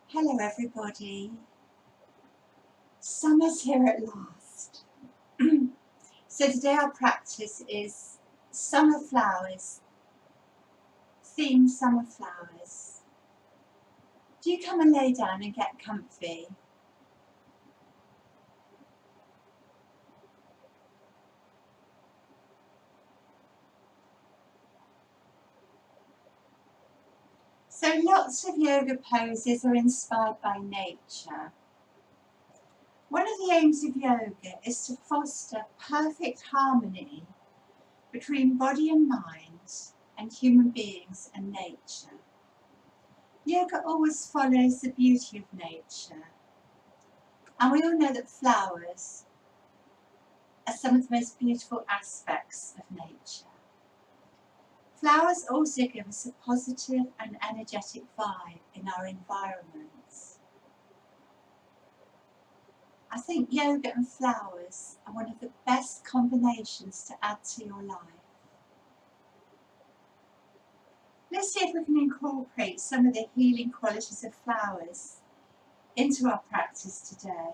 Hello everybody, summer's here at last. So today our practice is summer flowers, themed summer flowers. Do you come and lay down and get comfy? So lots of yoga poses are inspired by nature. One of the aims of yoga is to foster perfect harmony between body and mind and human beings and nature. Yoga always follows the beauty of nature, and we all know that flowers are some of the most beautiful aspects of nature. Flowers also give us a positive and energetic vibe in our environments. I think yoga and flowers are one of the best combinations to add to your life. Let's see if we can incorporate some of the healing qualities of flowers into our practice today.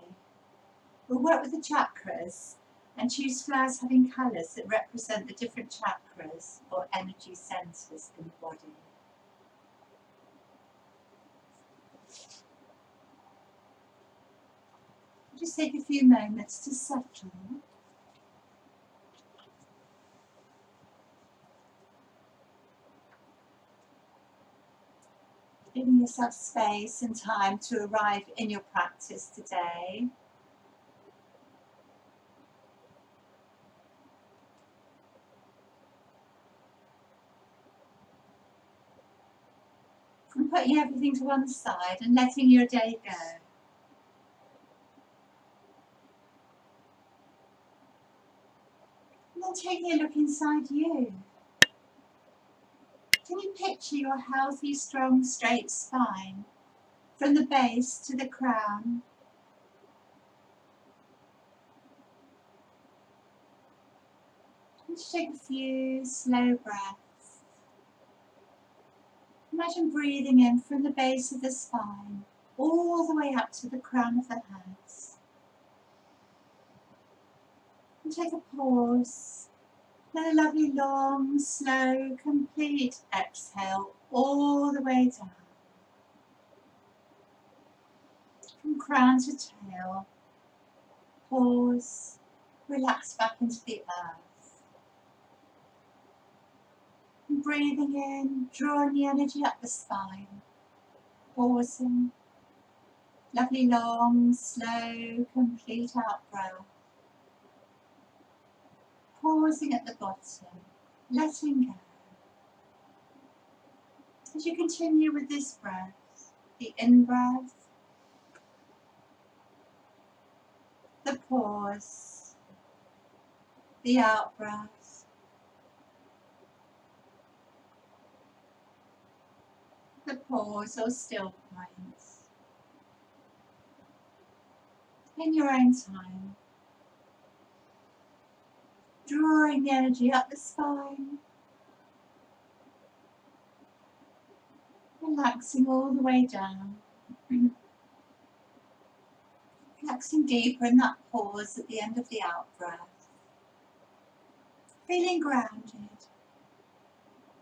We'll work with the chakras and choose flowers having colours that represent the different chakras or energy centres in the body. Just take a few moments to settle. Giving yourself space and time to arrive in your practice today. And putting everything to one side and letting your day go. And then taking a look inside you. Can you picture your healthy, strong, straight spine from the base to the crown? And just take a few slow breaths. Imagine breathing in from the base of the spine all the way up to the crown of the head. And take a pause. Then a lovely long, slow, complete exhale all the way down. From crown to tail. Pause. Relax back into the earth. And breathing in, drawing the energy up the spine. Pausing. Lovely long, slow, complete out breath. Pausing at the bottom, letting go. As you continue with this breath, the in-breath, the pause, the out-breath, the pause or still points. In your own time, drawing the energy up the spine, relaxing all the way down. Relaxing deeper in that pause at the end of the out-breath. Feeling grounded,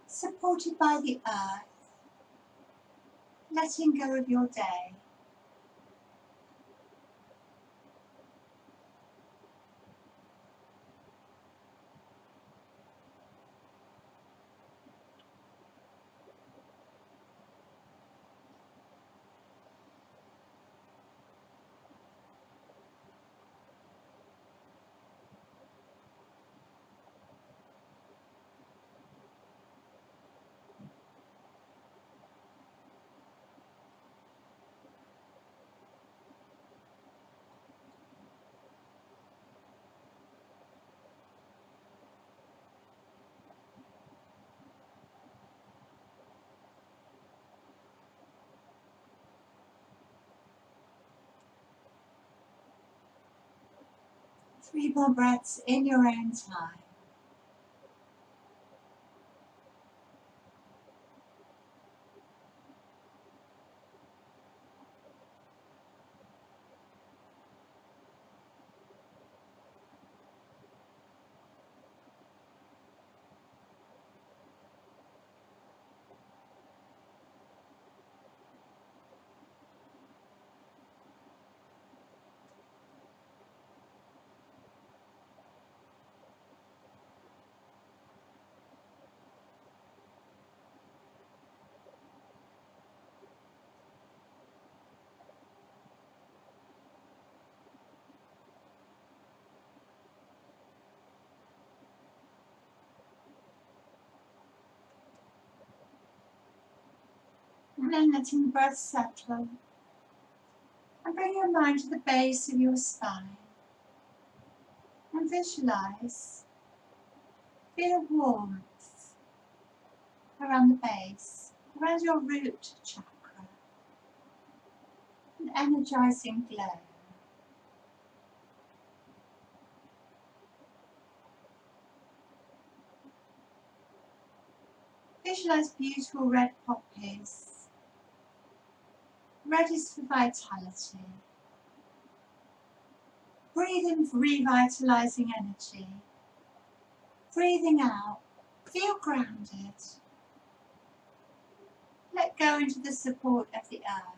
supported by the earth, letting go of your day. Three more breaths in your own time. And then letting the breath settle. And bring your mind to the base of your spine. And visualize, feel warmth around the base, around your root chakra. An energizing glow. Visualize beautiful red poppies. Red is for vitality. Breathe in for revitalizing energy. Breathing out, feel grounded. Let go into the support of the earth.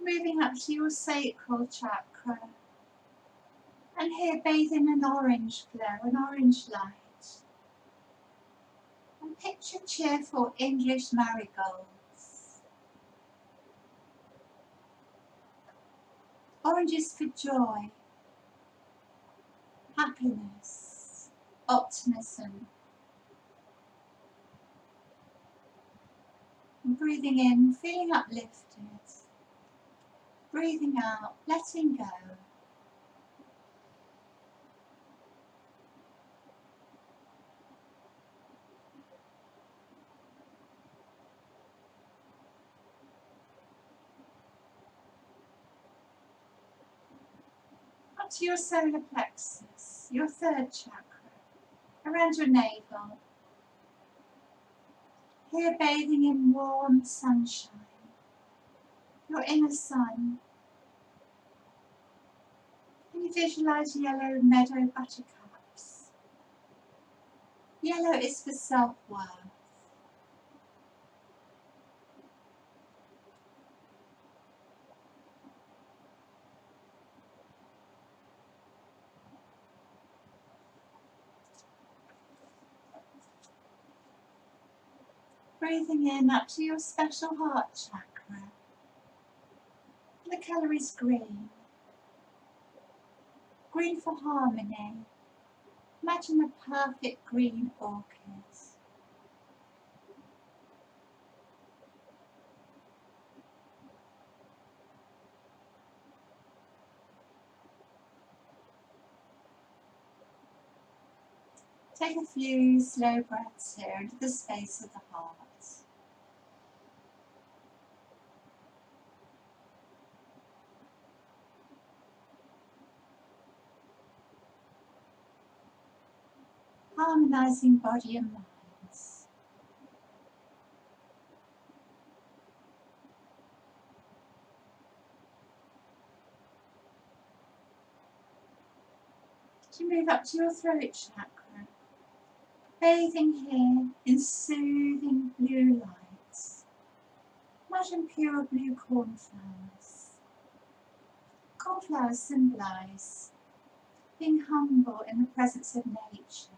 Moving up to your sacral chakra. And here bathe in an orange glow, an orange light. And picture cheerful English marigolds. Orange is for joy, happiness, optimism. And breathing in, feeling uplifted. Breathing out, letting go. Up to your solar plexus, your third chakra, around your navel. Here bathing in warm sunshine, your inner sun. Can you visualize yellow meadow buttercups? Yellow is for self-worth. Breathing in up to your special heart chakra. The colour is green. Green for harmony. Imagine a perfect green orchid. Take a few slow breaths here into the space of the heart. Harmonizing body and minds. To move up to your throat chakra, bathing here in soothing blue lights. Imagine pure blue cornflowers. Cornflowers symbolize being humble in the presence of nature.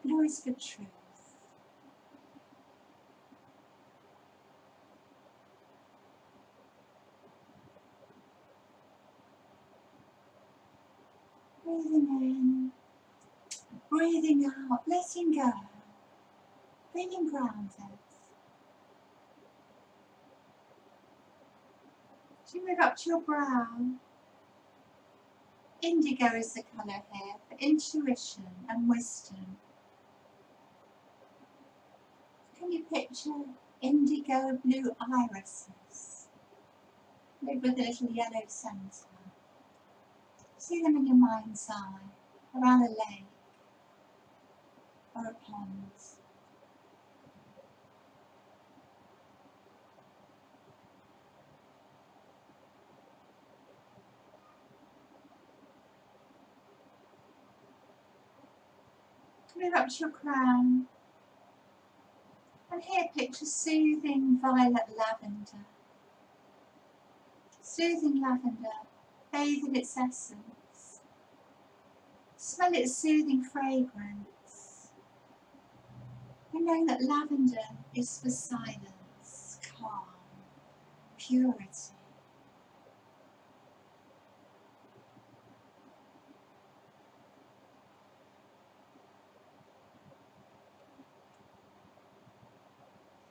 Blue is for truth. Breathing in, breathing out, letting go, feeling grounded. As you move up to your brow, indigo is the colour here for intuition and wisdom. Can you picture indigo blue irises with a little yellow centre? See them in your mind's eye, around a lake or a pond. Move up to your crown, and here picture soothing violet lavender. Soothing lavender, bathe in its essence. Smell its soothing fragrance. And knowing that lavender is for silence, calm, purity.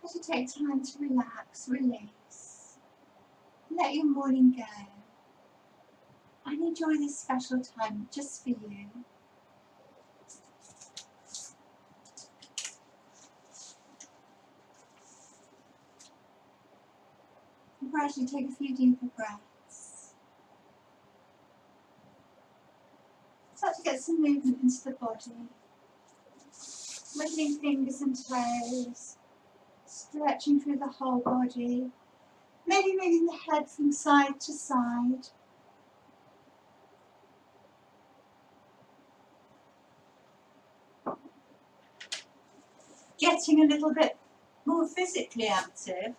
As you take time to relax, release, let your morning go, and enjoy this special time just for you. And gradually take a few deeper breaths. Start to get some movement into the body. Wiggling fingers and toes, stretching through the whole body, maybe moving the head from side to side. Getting a little bit more physically active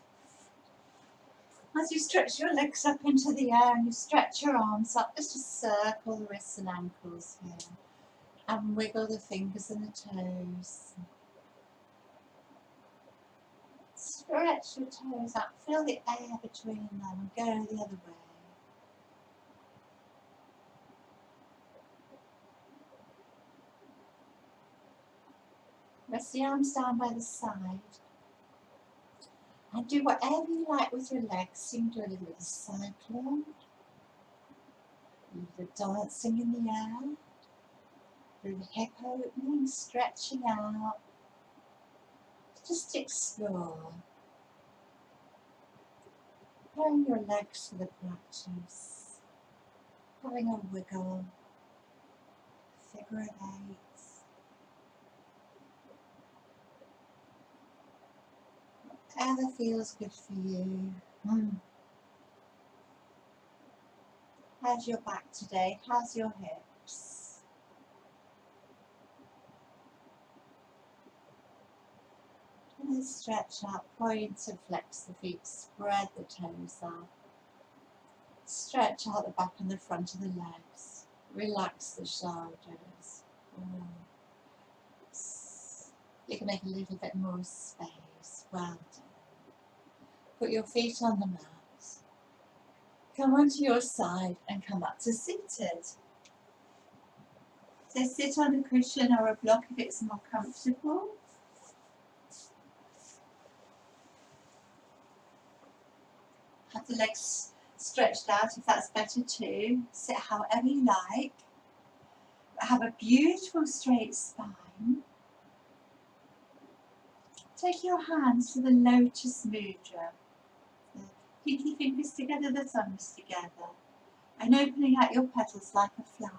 as you stretch your legs up into the air and you stretch your arms up. Just circle the wrists and ankles here and wiggle the fingers and the toes. Stretch your toes out, feel the air between them and go the other way. Rest the arms down by the side and do whatever you like with your legs. You can do a little bit of cycling, a little bit of dancing in the air, through the hip opening, stretching out. Just explore. Preparing your legs for the practice, having a wiggle, figure of eight. Whatever feels good for you. How's your back today? How's your hips? And then stretch out, point and flex the feet, spread the toes out. Stretch out the back and the front of the legs. Relax the shoulders. You can make a little bit more space. Well done. Put your feet on the mat. Come onto your side and come up to seated. So sit on a cushion or a block if it's more comfortable. Have the legs stretched out if that's better too. Sit however you like. But have a beautiful straight spine. Take your hands to the lotus mudra. The pinky fingers together, the thumbs together. And opening out your petals like a flower.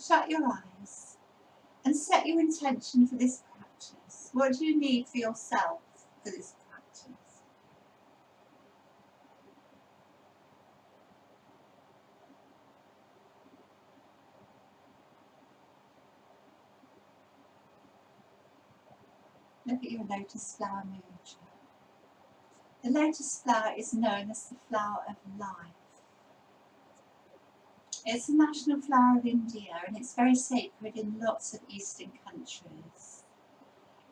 Shut your eyes and set your intention for this practice. What do you need for yourself for this practice? Look at your lotus flower mudra. The lotus flower is known as the flower of life. It's the national flower of India and it's very sacred in lots of Eastern countries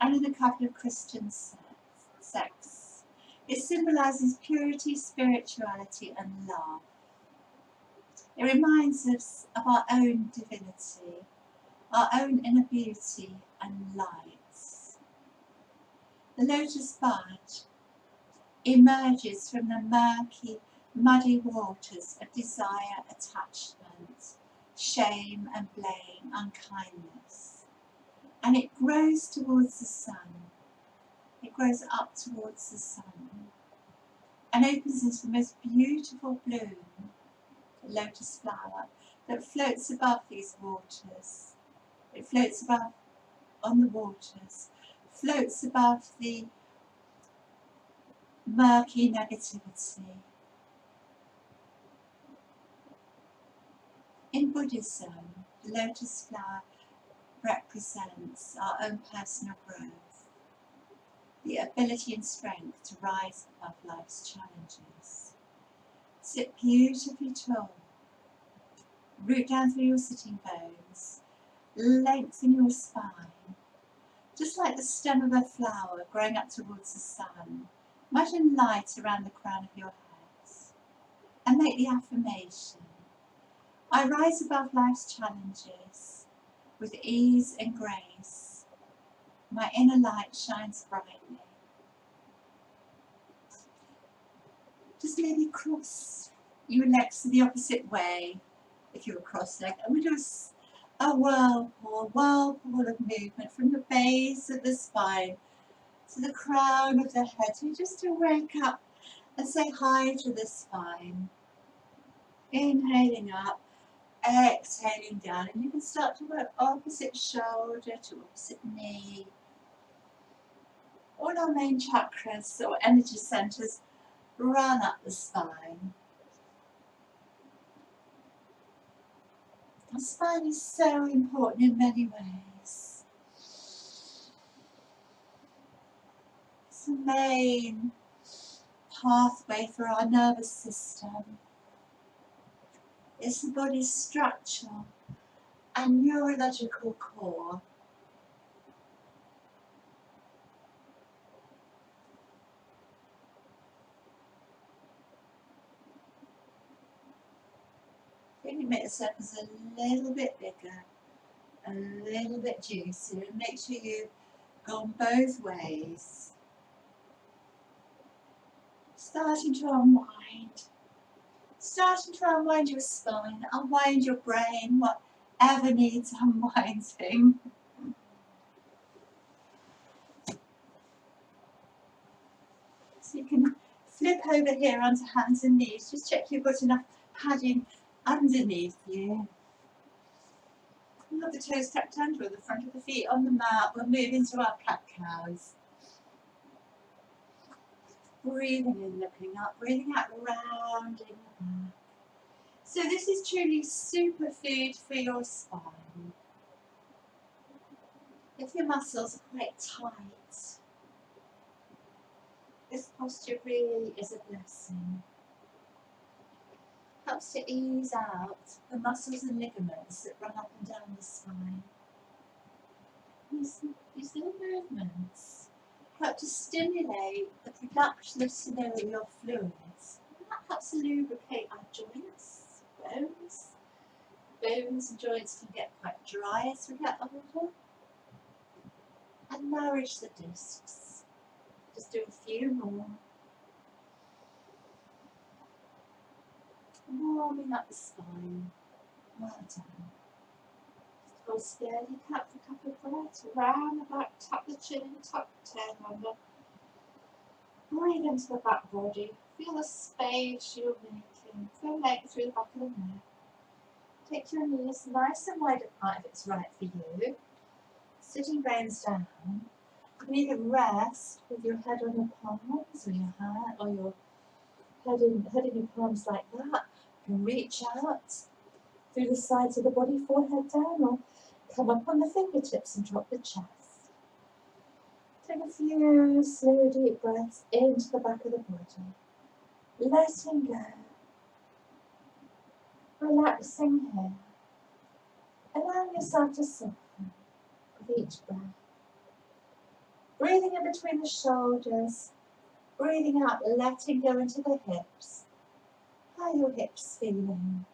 and in a couple of Christian sects. It symbolises purity, spirituality and love. It reminds us of our own divinity, our own inner beauty and light. The lotus bud emerges from the murky, muddy waters of desire, attachment, shame and blame, unkindness. And it grows towards the sun. It grows up towards the sun and opens into the most beautiful bloom, the lotus flower, that floats above these waters. It floats above on the waters, floats above the murky negativity. In Buddhism, the lotus flower represents our own personal growth, the ability and strength to rise above life's challenges. Sit beautifully tall, root down through your sitting bones, lengthen your spine, just like the stem of a flower growing up towards the sun. Imagine light around the crown of your heads. And make the affirmation: I rise above life's challenges with ease and grace. My inner light shines brightly. Just maybe cross your legs the opposite way if you're cross-legged, and we do a whirlpool of movement from the base of the spine to the crown of the head. So just to wake up and say hi to the spine. Inhaling up, exhaling down, and you can start to work opposite shoulder to opposite knee. All our main chakras or energy centers run up the spine. Our spine is so important in many ways. It's the main pathway for our nervous system. It's the body's structural and neurological core. Really make the circles a little bit bigger, a little bit juicier, and make sure you've gone both ways. Starting to unwind. Starting to unwind your spine, unwind your brain, whatever needs unwinding. So you can flip over here onto hands and knees. Just check you've got enough padding underneath you. You have the toes tucked under or the front of the feet on the mat. We'll move into our cat cows. Breathing in, looking up, breathing out, rounding the back. So this is truly superfood for your spine. If your muscles are quite tight, this posture really is a blessing. Helps to ease out the muscles and ligaments that run up and down the spine. These little movements help to stimulate the production of synovial fluids. And that helps to lubricate our joints, bones. Bones and joints can get quite dry as we get older. And nourish the discs. Just do a few more. Warming up the spine. Well done. Hold steady, tap the couple of breaths, round the back, tap the chin, tuck the tail under. Breathe into the back body. Feel the space you're making. Feel length through the back of the neck. Take your knees nice and wide apart if it's right for you. Sitting bones down. You can either rest with your head on your palms or your hand, or your head in your palms like that. You can reach out through the sides of the body, forehead down, or come up on the fingertips and drop the chest. Take a few slow, deep breaths into the back of the body. Letting go. Relaxing here. Allowing yourself to soften with each breath. Breathing in between the shoulders. Breathing out, letting go into the hips. How are your hips feeling?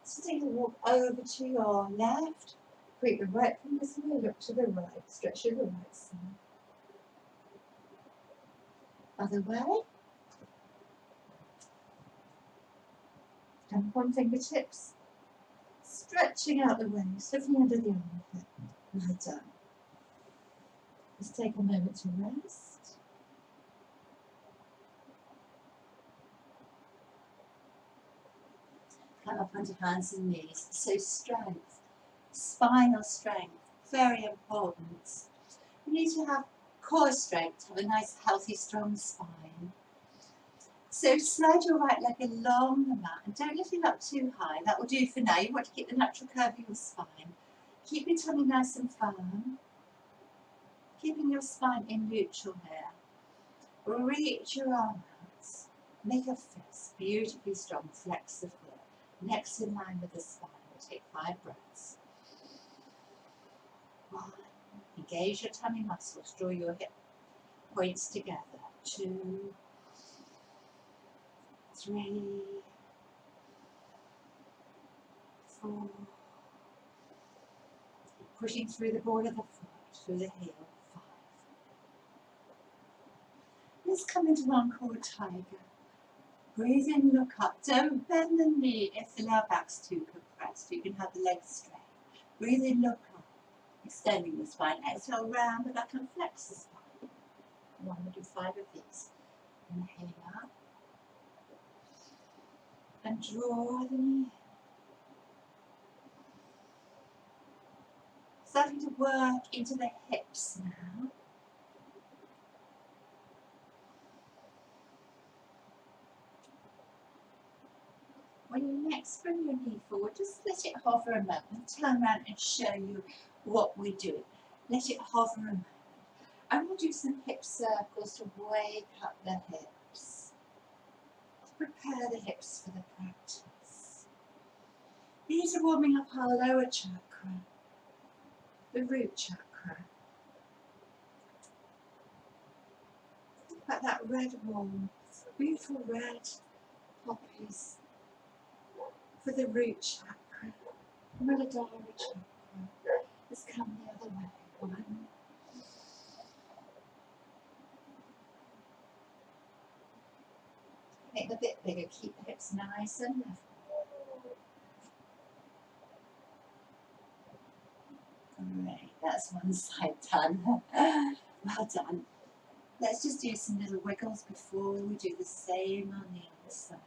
So take a walk over to your left. Creep the right fingers away, look to the right. Stretch your right side. Other way. Jump on fingertips. Stretching out the waist, looking under the armpit. Well done. Just take a moment to rest. Come up onto hands and knees. So strength, spinal strength, very important. You need to have core strength, have a nice, healthy, strong spine. So slide your right leg along the mat and don't lift it up too high. That will do for now. You want to keep the natural curve of your spine. Keep your tummy nice and firm. Keeping your spine in neutral here. Reach your arm out. Make a fist. Beautifully strong. Flex the foot. Next in line with the spine. We'll take 5 breaths. 1. Engage your tummy muscles. Draw your hip points together. 2, 3, 4. Pushing through the ball of the foot, through the heel. 5. Let's come into one called tiger. Breathe in, look up. Don't bend the knee if the lower back's too compressed. You can have the legs straight. Breathe in, look up. Extending the spine. Exhale, round the back and flex the spine. 1, we'll do 5 of these. Inhale up. And draw the knee in. Starting to work into the hips now. When you next bring your knee forward, just let it hover a moment. Turn around and show you what we're doing. Let it hover a moment. And we'll do some hip circles to wake up the hips. To prepare the hips for the practice. These are warming up our lower chakra, the root chakra. Think about that red warmth, beautiful red poppies for the root chakra, Muladhara chakra. Let's come the other way. 1. Make them a bit bigger, keep the hips nice and level. Great, that's one side done. Well done. Let's just do some little wiggles before we do the same on the other side.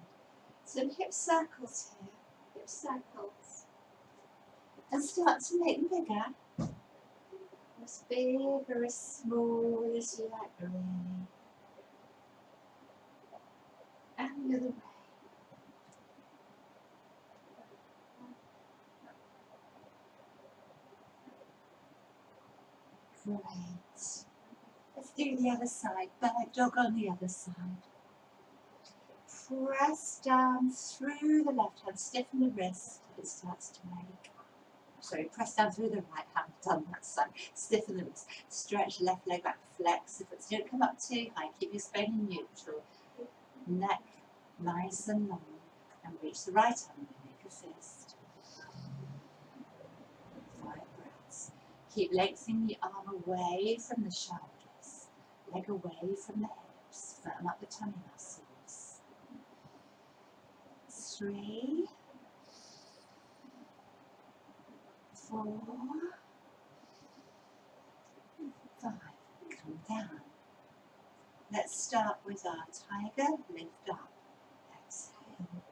Some hip circles here, hip circles. And start to make them bigger. As big or as small as you like, really. And the other way. Great. Let's do the other side. Bird dog on the other side. Press down through the left hand, stiffen the wrist as it starts to make. Sorry, press down through the right hand, done that side. Stiffen the wrist. Stretch left leg back, flex the foot. Don't come up too high, keep your spine in neutral. Neck nice and long. And reach the right hand and make a fist. 5 breaths. Keep lengthening the arm away from the shoulders. Leg away from the hips. Firm up the tummy muscles. 3, 4, 5. Come down. Let's start with our tiger. Lift up. Exhale.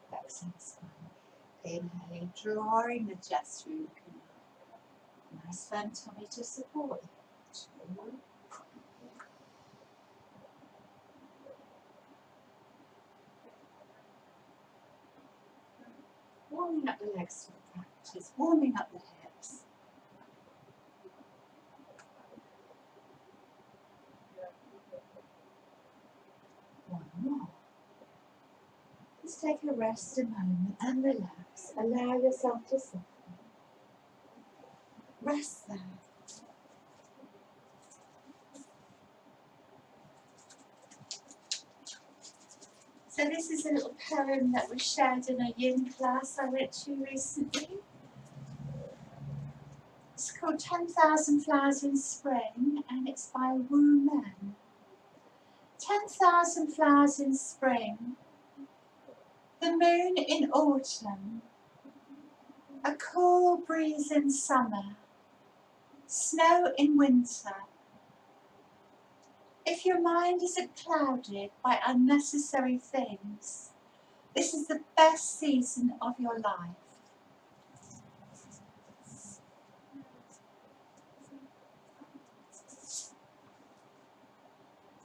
Flexing the spine. Inhaling, drawing the chest through the canal. Nice firm tummy to support you. 2. Warming up the legs for the practice, warming up the hips. 1 more. Just take a rest a moment and relax. Allow yourself to soften. Rest there. So this is a little poem that was shared in a yin class I went to recently. It's called 10,000 Flowers in Spring and it's by Wu Men. 10,000 flowers in spring, the moon in autumn, a cool breeze in summer, snow in winter. If your mind isn't clouded by unnecessary things, this is the best season of your life.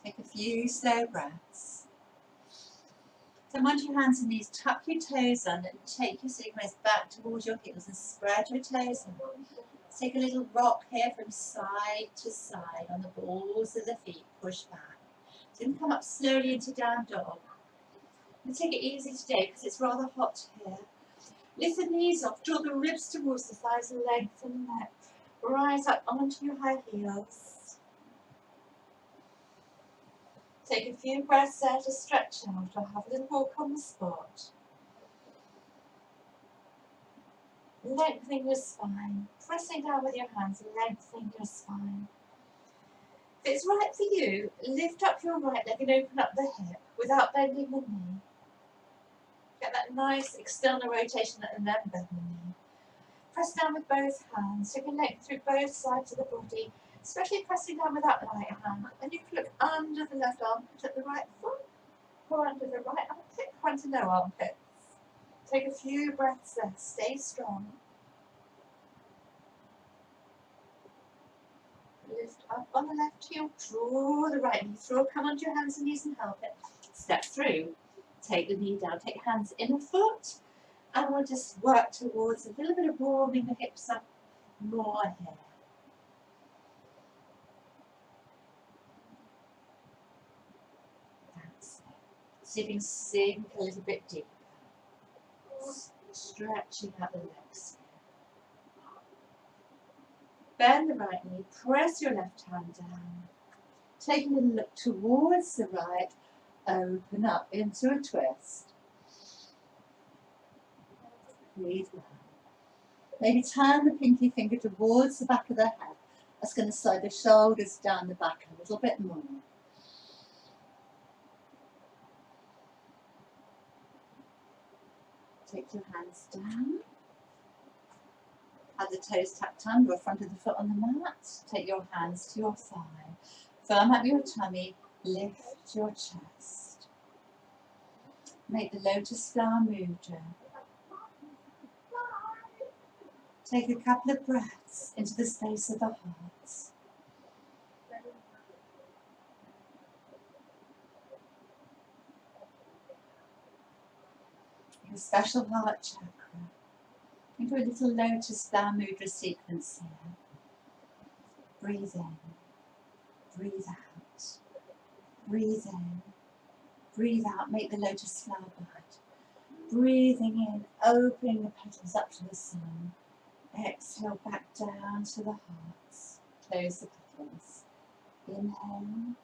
Take a few slow breaths. So once your hands and knees, tuck your toes under and take your sitting bones back towards your heels and spread your toes under. Take a little rock here from side to side on the balls of the feet, push back. Then come up slowly into down dog. And take it easy today because it's rather hot here. Lift the knees off, draw the ribs towards the thighs and lengthen the neck. Rise up onto your high heels. Take a few breaths there to stretch out or have a little walk on the spot. Lengthening your spine, pressing down with your hands, lengthening your spine. If it's right for you, lift up your right leg and open up the hip without bending the knee. Get that nice external rotation and then bend the knee. Press down with both hands. You can lengthen through both sides of the body, especially pressing down with that right hand. And you can look under the left armpit at the right foot, or under the right armpit, or under no armpits. Take a few breaths there. Stay strong. Lift up on the left heel, draw the right knee through, come onto your hands and knees and help it. Step through, take the knee down, take hands in the foot, and we'll just work towards a little bit of warming the hips up more here. That's it. See if you can sink a little bit deeper. Stretching out the legs. Bend the right knee, press your left hand down. Take a little look towards the right, open up into a twist. Breathe well. Maybe turn the pinky finger towards the back of the head. That's going to slide the shoulders down the back a little bit more. Take your hands down. Have the toes tucked under or front of the foot on the mat. Take your hands to your thigh. Firm up your tummy. Lift your chest. Make the lotus flower mudra. Take a couple of breaths into the space of the heart. Your special heart chakra. Into a little lotus flower mudra sequence here. Breathe in, breathe out, breathe in, breathe out, make the lotus flower bud. Breathing in, opening the petals up to the sun. Exhale back down to the heart. Close the petals. Inhale,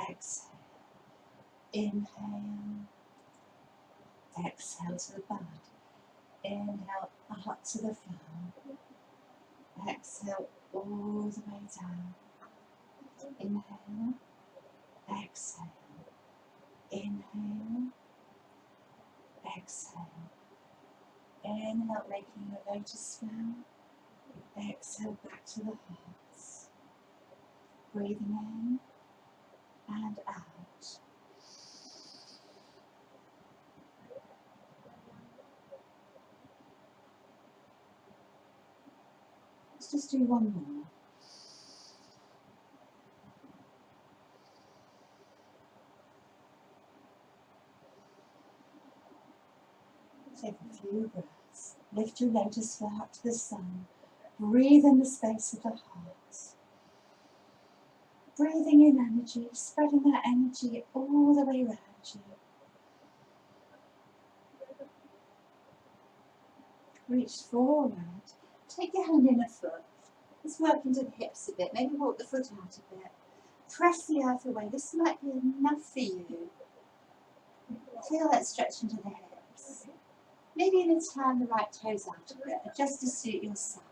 exhale, inhale, exhale to the bud. Inhale up to the flower. Exhale all the way down. Inhale, exhale, inhale, exhale. Inhale, making a lotus flower. Exhale back to the heart. Breathing in and out. Let's just do one more. Take a few breaths. Lift your lotus flower up to the sun. Breathe in the space of the heart. Breathing in energy, spreading that energy all the way around you. Reach forward. Take your hand in a foot. Let's work into the hips a bit. Maybe walk the foot out a bit. Press the earth away. This might be enough for you. Feel that stretch into the hips. Maybe even turn the right toes out a bit, just to suit yourself.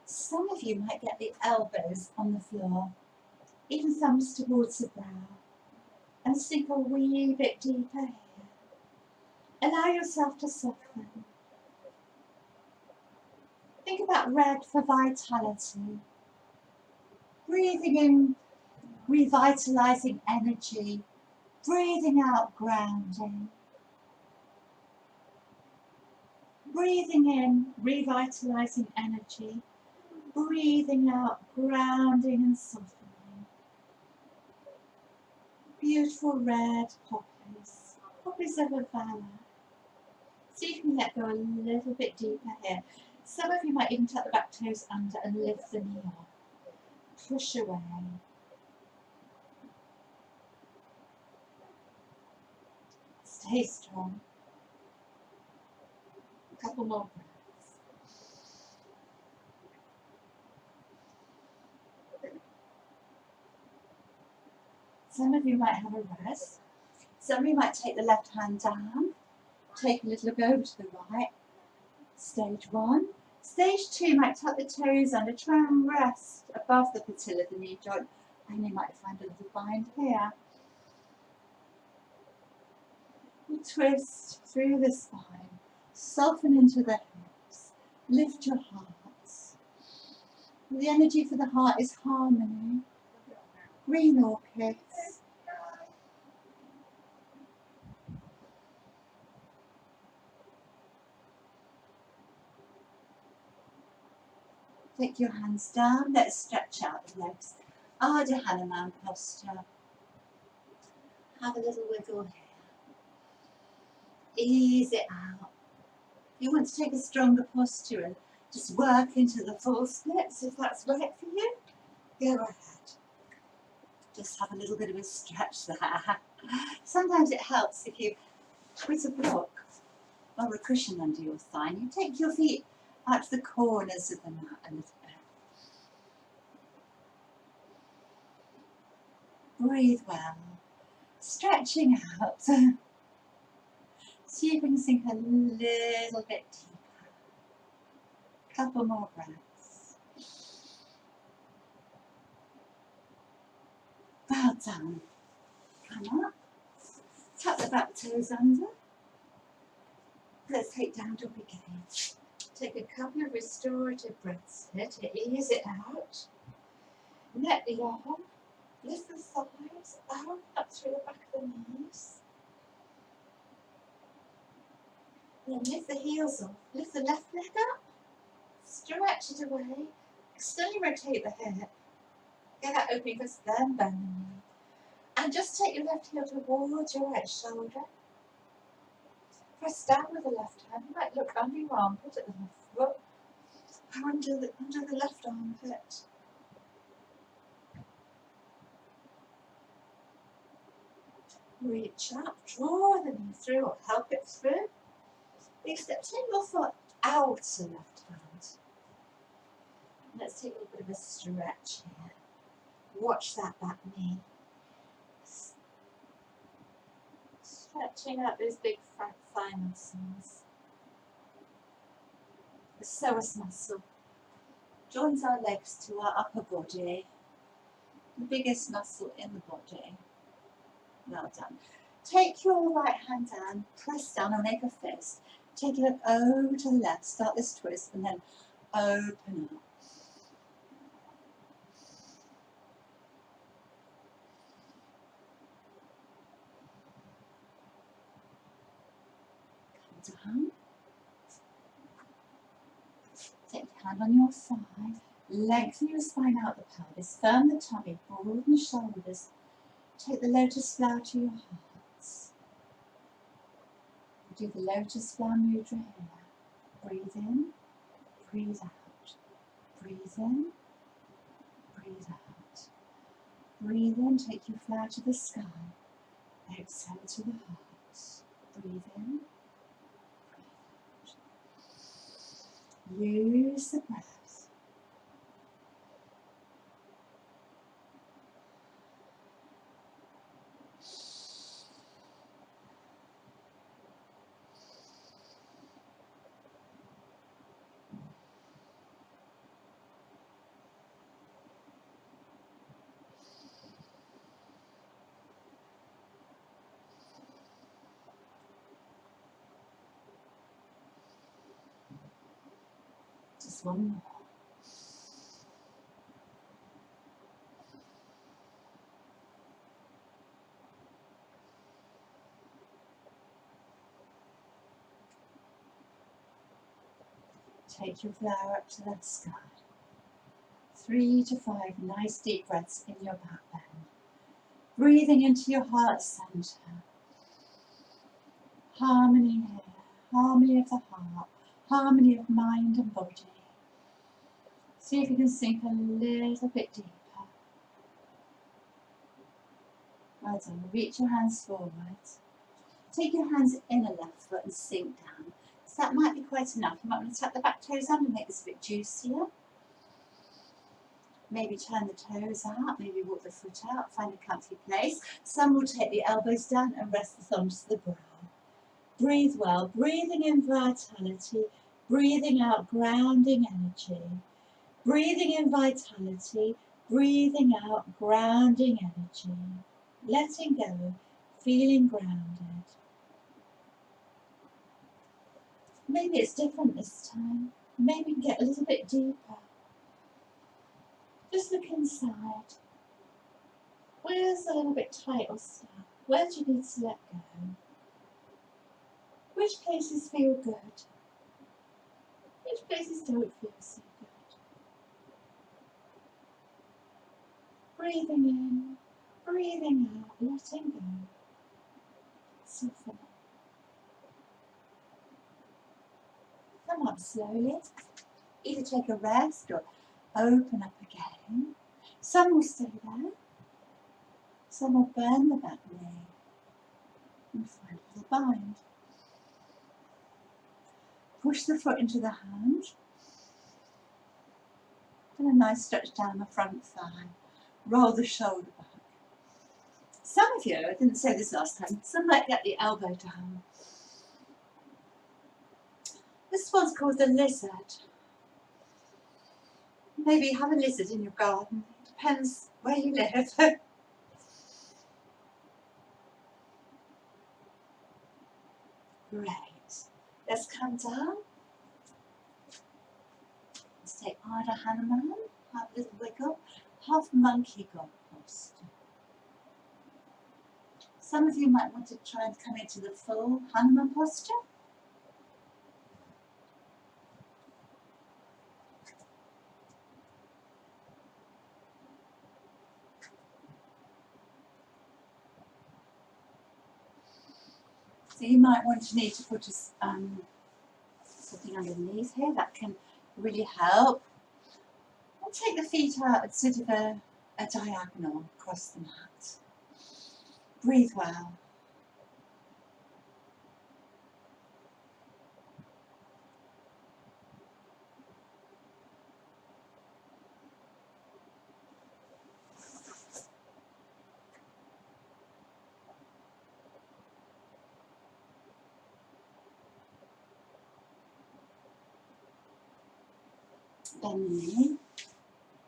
Some of you might get the elbows on the floor, even thumbs towards the brow, and sink a wee bit deeper here. Allow yourself to soften. Think about red for vitality. Breathing in, revitalizing energy. Breathing out, grounding. Breathing in, revitalizing energy. Breathing out, grounding and softening. Beautiful red poppies. Poppies of a valor. See if you can let go a little bit deeper here. Some of you might even tuck the back toes under and lift the knee up. Push away. Stay strong. A couple more breaths. Some of you might have a rest. Some of you might take the left hand down, take a little look over to the right. Stage 1. Stage 2, you might tuck the toes under, try and rest above the patella, the knee joint, and you might find a little bind here. You twist through the spine, soften into the hips, lift your hearts. The energy for the heart is harmony, green orchids. Take your hands down, let's stretch out the legs. Ardha Hanuman posture. Have a little wiggle here. Ease it out. If you want to take a stronger posture and just work into the full splits, if that's right for you, go ahead. Just have a little bit of a stretch there. Sometimes it helps if you put a block or a cushion under your thigh and you take your feet out to the corners of the mat a little bit. Breathe well, stretching out. See if you can sink a little bit deeper. Couple more breaths. Well done. Come up. Tuck the back toes under. Let's take down dog again. Take a couple of restorative breaths here to ease it out. Let the arm, lift the thighs out, up through the back of the knees. Then lift the heels off, lift the left leg up, stretch it away, externally rotate the hip, get that opening first, then bend the knee. And just take your left heel towards your right shoulder. Press down with the left hand, you might look under your armpit at the left foot, or under the left armpit. Reach up, draw the knee through or help it through. Big step, take your foot out to left hand. Let's take a little bit of a stretch here. Watch that back knee. Stretching out those big front thigh muscles. The psoas muscle joins our legs to our upper body. The biggest muscle in the body. Well done. Take your right hand down, press down and make a fist. Take a look over to the left, start this twist and then open up. Come down. Take your hand on your thigh, lengthen your spine out the pelvis, firm the tummy, broaden the shoulders. Take the lotus flower to your hearts. Do the lotus flower mudra here. Breathe in, breathe out. Breathe in, breathe out. Breathe in, take your flower to the sky. Exhale to the heart. Breathe in, breathe out. Use the breath. Just one more. Take your flower up to that sky. 3 to 5 nice deep breaths in your back bend. Breathing into your heart center. Harmony here, harmony of the heart, harmony of mind and body. See if you can sink a little bit deeper. Well done. Reach your hands forward. Take your hands in a left foot and sink down. So that might be quite enough. You might want to tuck the back toes under and make this a bit juicier. Maybe turn the toes out, maybe walk the foot out, find a comfy place. Some will take the elbows down and rest the thumbs to the brow. Breathe well, breathing in vitality, breathing out grounding energy. Breathing in vitality, breathing out grounding energy. Letting go, feeling grounded. Maybe it's different this time. Maybe get a little bit deeper. Just look inside. Where's a little bit tight or stuck? Where do you need to let go? Which places feel good? Which places don't feel so good? Breathing in, breathing out, letting go. Softening. Come up slowly. Either take a rest or open up again. Some will stay there. Some will burn the back knee and find a little bind. Push the foot into the hand. And a nice stretch down the front thigh. Roll the shoulder back. Some of you, I didn't say this last time, some might get the elbow down. This one's called the lizard. Maybe you have a lizard in your garden. Depends where you live. Great. Let's come down. Let's take Ardha Hanuman, half little wiggle, half monkey god posture. Some of you might want to try and come into the full Hanuman posture. So you might want to need to put something underneath here that can really help. And take the feet out at sort of a diagonal across the mat. Breathe well. Bend the knee.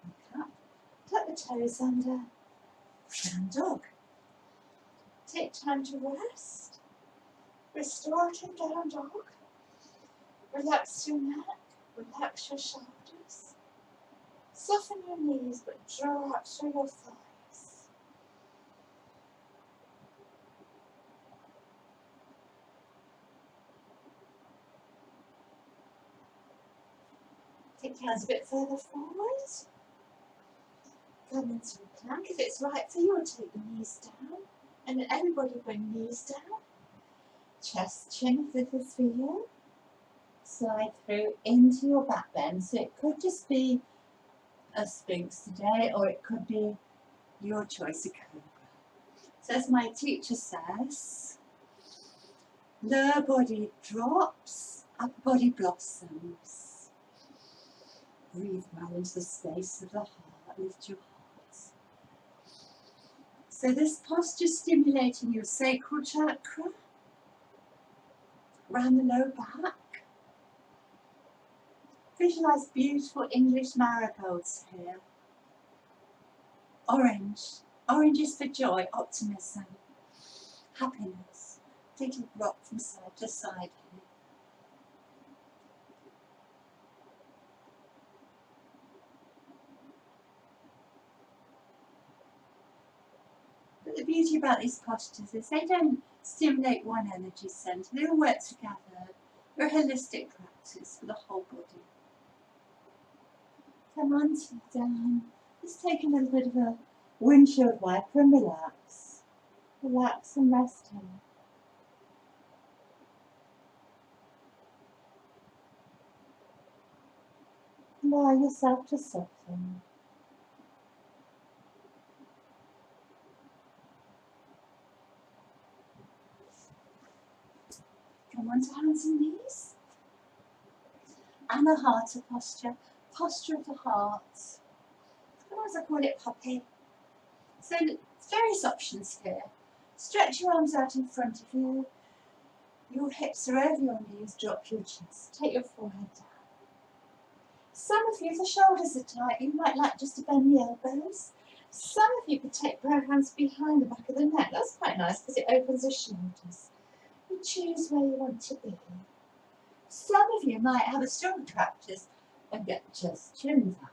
Look up. Tuck the toes under. Down dog. Take time to rest. Restorative down dog. Relax your neck. Relax your shoulders. Soften your knees but draw out through your thighs. Take your hands a bit further forward. Come into a plank. If it's right for you, I'll take the knees down. And then everybody bring knees down. Chest, chin, if this is for you. Slide through into your back bend. So it could just be a Sphinx today, or it could be your choice of cobra. So as my teacher says, lower body drops, upper body blossoms. Breathe well into the space of the heart. Lift your heart. So this posture is stimulating your sacral chakra, around the lower back. Visualize beautiful English marigolds here. Orange. Orange is for joy, optimism, happiness. Take a rock from side to side here. But the beauty about these postures is they don't stimulate one energy centre, they all work together. They're a holistic practice for the whole body. Come on, sit down. Just take a little bit of a windshield wiper and relax. Relax and rest here. Allow yourself to soften. Come on to hands and knees. Anahata posture, posture of the heart. Sometimes I call it puppy. So various options here. Stretch your arms out in front of you. Your hips are over your knees, drop your chest. Take your forehead down. Some of you, if the shoulders are tight, you might like just to bend the elbows. Some of you could take both hands behind the back of the neck. That's quite nice because it opens the shoulders. You choose where you want to be. Some of you might have a strong practice and get just chins up.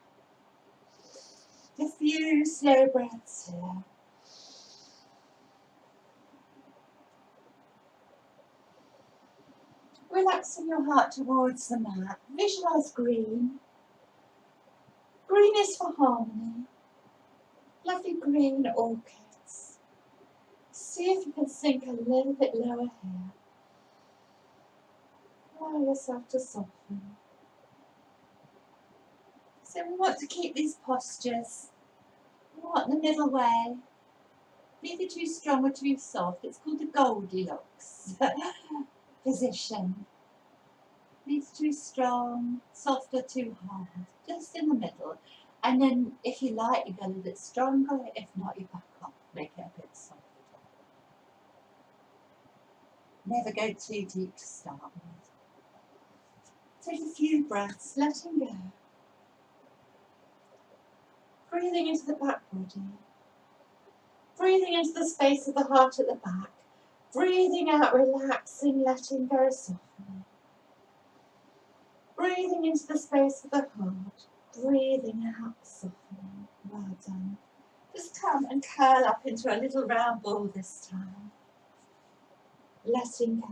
A few slow breaths here. Relaxing your heart towards the mat. Visualise green. Green is for harmony. Lovely green orchids. See if you can sink a little bit lower here. Allow yourself to soften. So we want to keep these postures. We want the middle way. Neither too strong or too soft. It's called the Goldilocks position. Neither too strong, soft or too hard. Just in the middle. And then if you like, you go a little bit stronger. If not, you back off. Make it a bit softer. Never go too deep to start with. Take a few breaths, letting go. Breathing into the back body. Breathing into the space of the heart at the back. Breathing out, relaxing, letting go, softening. Breathing into the space of the heart. Breathing out, softening. Well done. Just come and curl up into a little round ball this time. Letting go.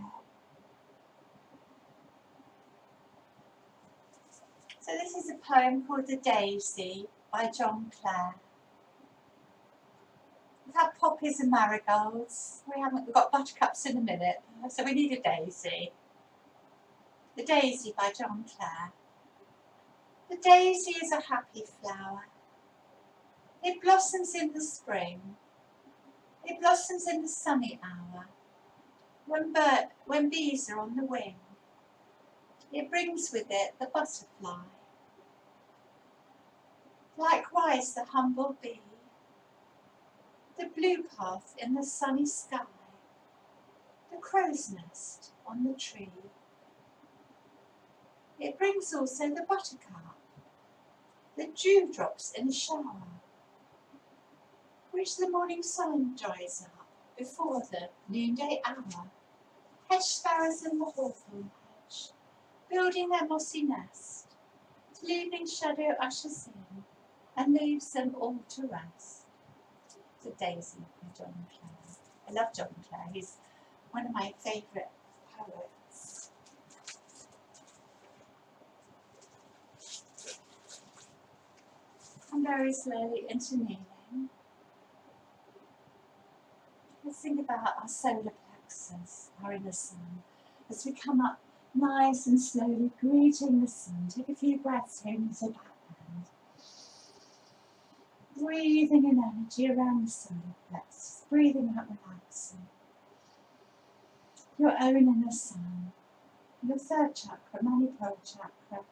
So this is a poem called The Daisy by John Clare. We've had poppies and marigolds. We've got buttercups in a minute, so we need a daisy. The Daisy by John Clare. The daisy is a happy flower. It blossoms in the spring. It blossoms in the sunny hour, when bees are on the wing. It brings with it the butterfly. Likewise the humble bee, the blue path in the sunny sky, the crow's nest on the tree. It brings also the buttercup, the dewdrops in a shower, which the morning sun dries up before the noonday hour. Hedge sparrows in the hawthorn hedge, building their mossy nest, till evening shadow ushers in and leaves them all to rest. The Daisy by John Clare. I love John Clare. He's one of my favourite poets. Come very slowly into kneeling. Let's think about our solar plexus, our inner sun, as we come up nice and slowly, greeting the sun. Take a few breaths here into the back bend. Breathing in energy around the solar plexus, breathing out, relaxing. Your own inner sun, your third chakra, Manipura chakra.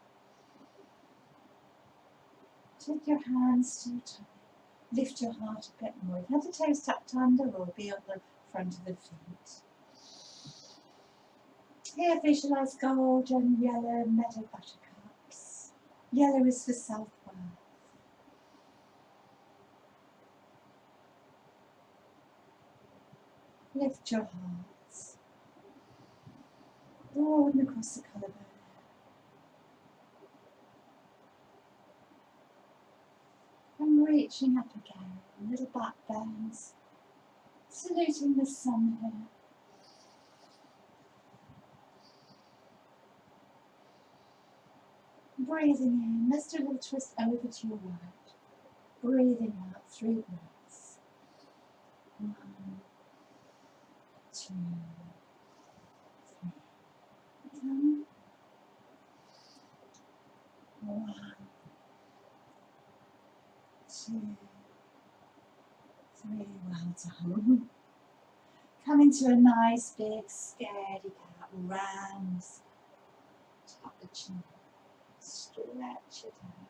Take your hands to your tummy. Lift your heart a bit more. You have the toes tucked under or be on the front of the feet. Here visualise golden yellow meadow buttercups. Yellow is for self-worth. Lift your hearts. Broaden across the collarbone. And reaching up again, little back bends. Saluting the sun here. Breathing in, let's do a little twist over to your right. Breathing out, 3 breaths. 1, 2, 3. Done. 1, 2, 3. Well done. Come into a nice big scaredy cat, round, tap the chin, stretch it out.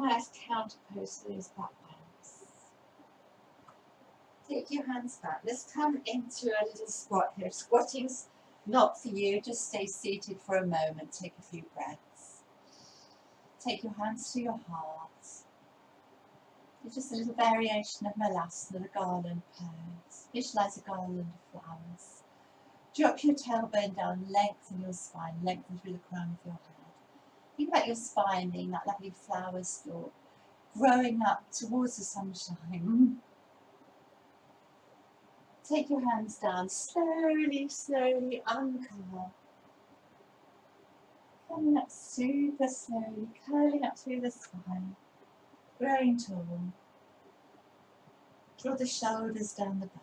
nice counter pose to those back bends. Take your hands back. Let's come into a little squat here. Squatting's not for you. Just stay seated for a moment. Take a few breaths. Take your hands to your heart. It's just a little variation of my last little garland pose. Visualize a garland of flowers. Drop your tailbone down, lengthen your spine, lengthen through the crown of your head. Think about your spine being that lovely flower stalk, growing up towards the sunshine. Take your hands down, slowly, slowly uncover. Coming up super slowly, curling up through the spine, growing tall. Draw the shoulders down the back.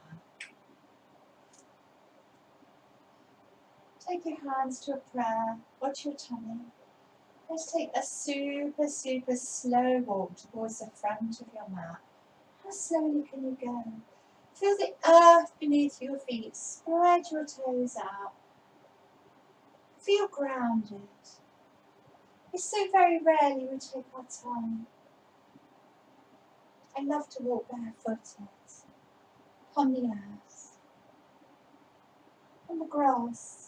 Take your hands to a prayer, watch your tummy. Let's take a super, super slow walk towards the front of your mat. How slowly can you go? Feel the earth beneath your feet. Spread your toes out. Feel grounded. It's so very rarely we take our time. I love to walk barefooted on the earth, on the grass.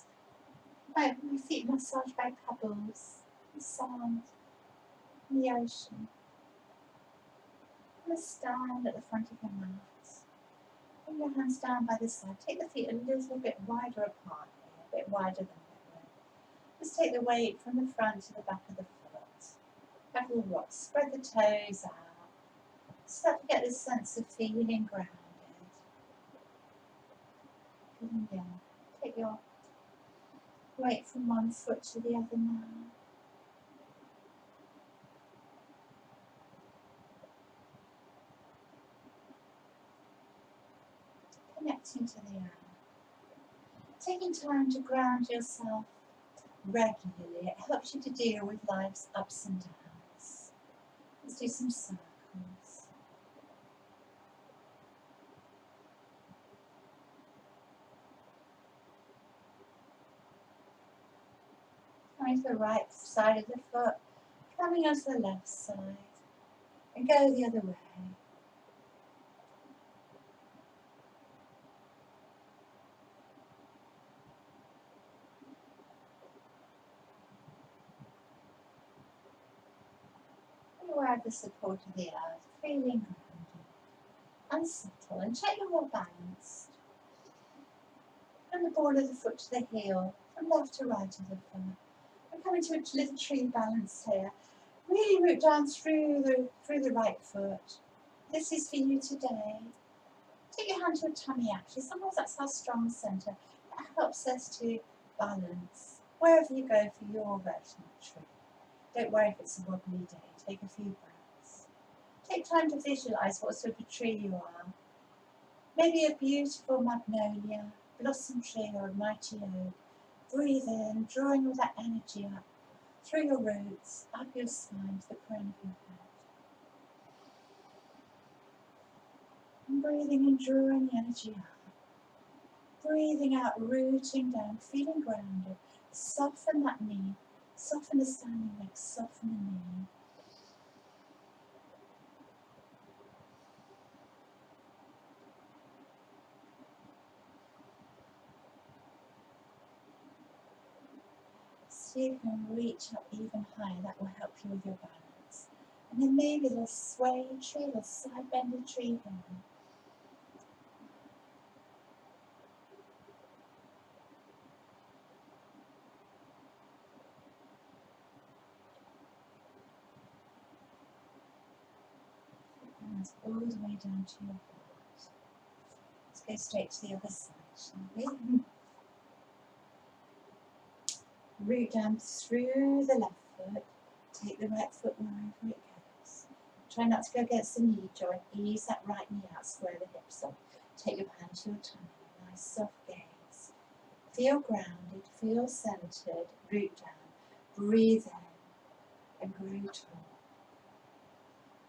My feet massaged by pebbles, the sand, and the ocean. I'm going to stand at the front of your mat. Bring your hands down by the side. Take the feet a little bit wider apart here, a bit wider than the hip. Just take the weight from the front to the back of the foot. Back of the rock. Spread the toes out. Start to get this sense of feeling grounded. Feeling down. Take your weight from one foot to the other now. Connecting to the earth. Taking time to ground yourself regularly. It helps you to deal with life's ups and downs. Let's do some circles. Coming to the right side of the foot, coming onto the left side, and go the other way. Aware of the support of the earth, feeling grounded, unsettled, and check you're well balanced. From the ball of the foot to the heel, from left to right of the foot. We're coming to a little tree balance here. Really root down through the right foot. This is for you today. Take your hand to your tummy actually. Sometimes that's our strong centre. That helps us to balance wherever you go for your version of tree. Don't worry if it's a wobbly day. Take a few breaths. Take time to visualise what sort of tree you are. Maybe a beautiful magnolia, blossom tree or a mighty oak. Breathe in, drawing all that energy up through your roots, up your spine to the crown of your head. And breathing in, drawing the energy up. Breathing out, rooting down, feeling grounded. Soften that knee, soften the standing leg, soften the knee. So you can reach up even higher, that will help you with your balance. And then maybe a little swaying tree, a little side bended tree here. Hands all the way down to your heart. Let's go straight to the other side, shall we? Root down through the left foot. Take the right foot wherever it goes. Try not to go against the knee joint. Ease that right knee out, square the hips up. Take your hand to your tummy. Nice soft gaze. Feel grounded, feel centered. Root down. Breathe in and grow tall.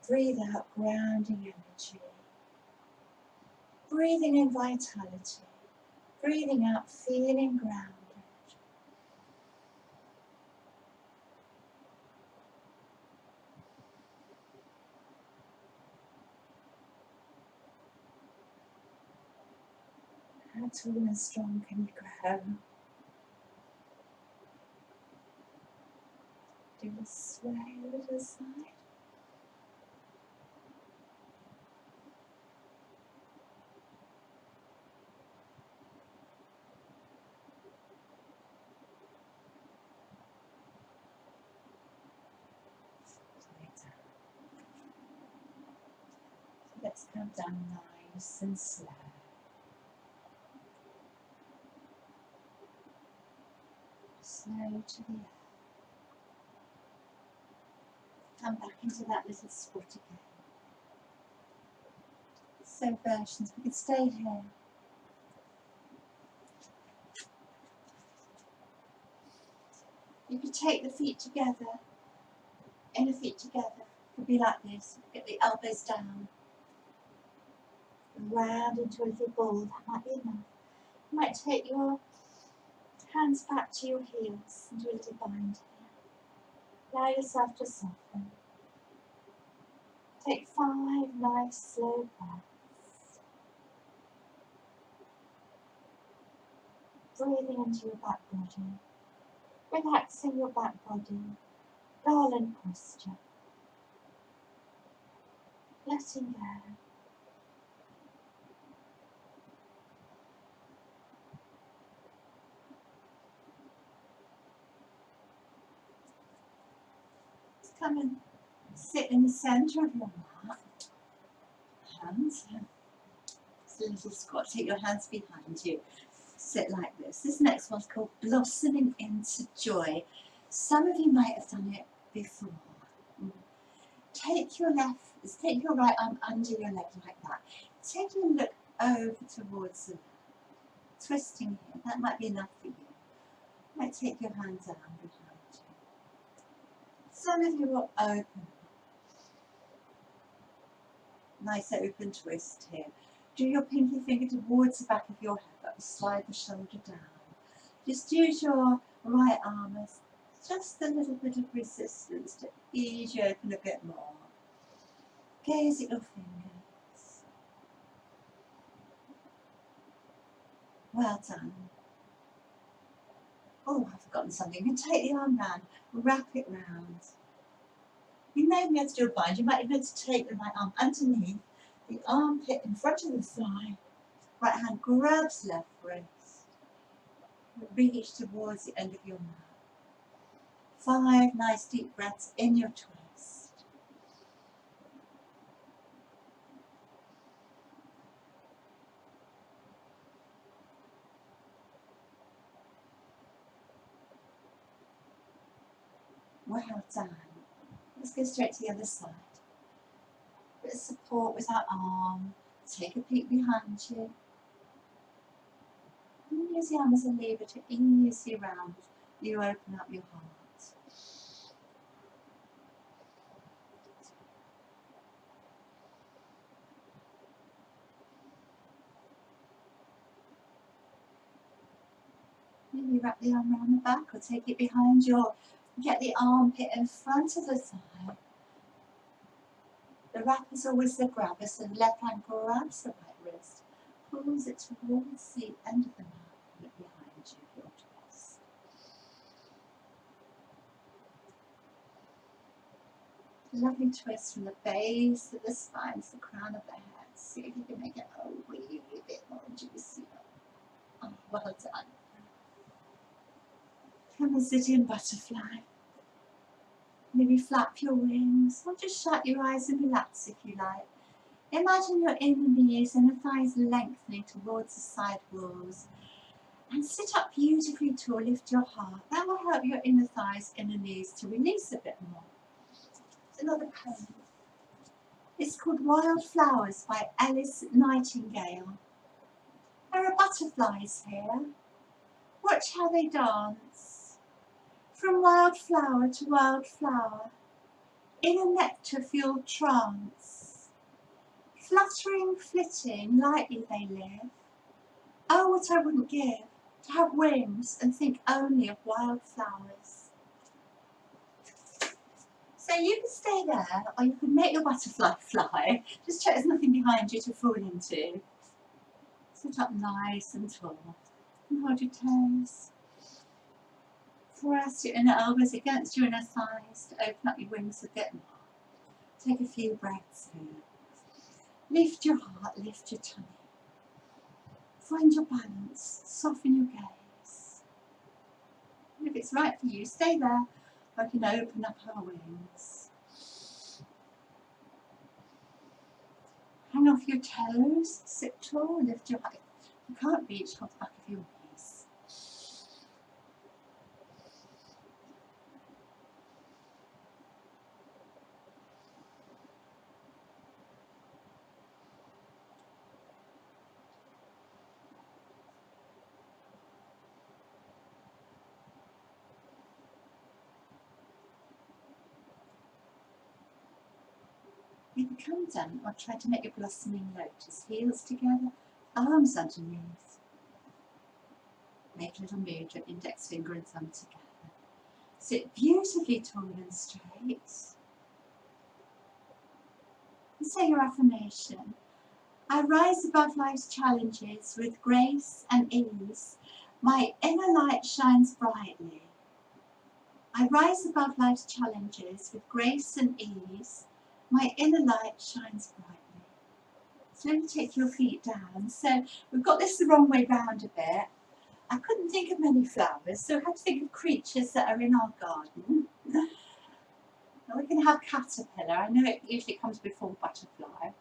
Breathe out, grounding energy. Breathing in vitality. Breathing out, feeling grounded. How tall and strong can you grow? Do a sway over to the side. Let's come down nice and slow. Slow to the earth. Come back into that little spot again. So versions, we can stay here. You could take the feet together, inner feet together. It could be like this. Get the elbows down. Round into a little ball, that might be enough. You might take your hands back to your heels and do a little bind here. Allow yourself to soften. Take 5 nice slow breaths. Breathing into your back body. Relaxing your back body. Garland posture. Letting go. Just come and sit in the centre of your mat. Hands. It's a little squat. Take your hands behind you. Sit like this. This next one's called Blossoming into Joy. Some of you might have done it before. Take your right arm under your leg like that. Take a look over towards the left. Twisting here. That might be enough for you. You might take your hand down behind you. Some of you will open. Nice open twist here. Do your pinky finger towards the back of your head, but slide the shoulder down. Just use your right arm as just a little bit of resistance to ease you open a bit more. Gaze at your fingers. Well done. Oh, I've forgotten something. You can take the arm round, wrap it round. You may be able to do a bind. You might be able to take the right arm underneath the armpit in front of the thigh. Right hand grabs left wrist. Reach towards the end of your mat. 5 nice deep breaths in your twist. Well done. Let's go straight to the other side. Bit of support with that arm. Take a peek behind you. And use the arm as a lever to ease you around. You open up your heart. Maybe wrap the arm around the back or take it behind your, get the armpit in front of the thigh. The wrap is always the grabber, so the left hand grabs the right wrist, pulls it towards the end of the mat, and look behind you for your twist. Lovely twist from the base of the spine to the crown of the head. See if you can make it a wee bit more juicy. Oh, well done. Come and sit in butterfly. Maybe flap your wings, or just shut your eyes and relax if you like. Imagine your inner knees and the thighs lengthening towards the side walls. And sit up beautifully tall, lift your heart. That will help your inner thighs, inner knees to release a bit more. It's another poem. It's called Wild Flowers by Alice Nightingale. There are butterflies here. Watch how they dance. From wild flower to wild flower, in a nectar-fueled trance. Fluttering, flitting, lightly they live. Oh, what I wouldn't give to have wings and think only of wild flowers. So you can stay there, or you can make your butterfly fly. Just check there's nothing behind you to fall into. Sit up nice and tall and hold your toes. Press your inner elbows against your inner thighs to open up your wings a bit more. Take a few breaths here. Lift your heart, lift your tummy. Find your balance, soften your gaze. And if it's right for you, stay there. I can open up our wings. Hang off your toes, sit tall, lift your heart. You can't reach, hold the back of your knees. If you come down, or try to make your blossoming lotus, heels together, arms underneath. Make a little movement, index finger and thumb together. Sit beautifully tall and straight. And say your affirmation. I rise above life's challenges with grace and ease. My inner light shines brightly. I rise above life's challenges with grace and ease. My inner light shines brightly. Slowly take your feet down. So we've got this the wrong way round a bit. I couldn't think of many flowers, so I had to think of creatures that are in our garden. Now we can have caterpillar. I know it usually comes before butterfly.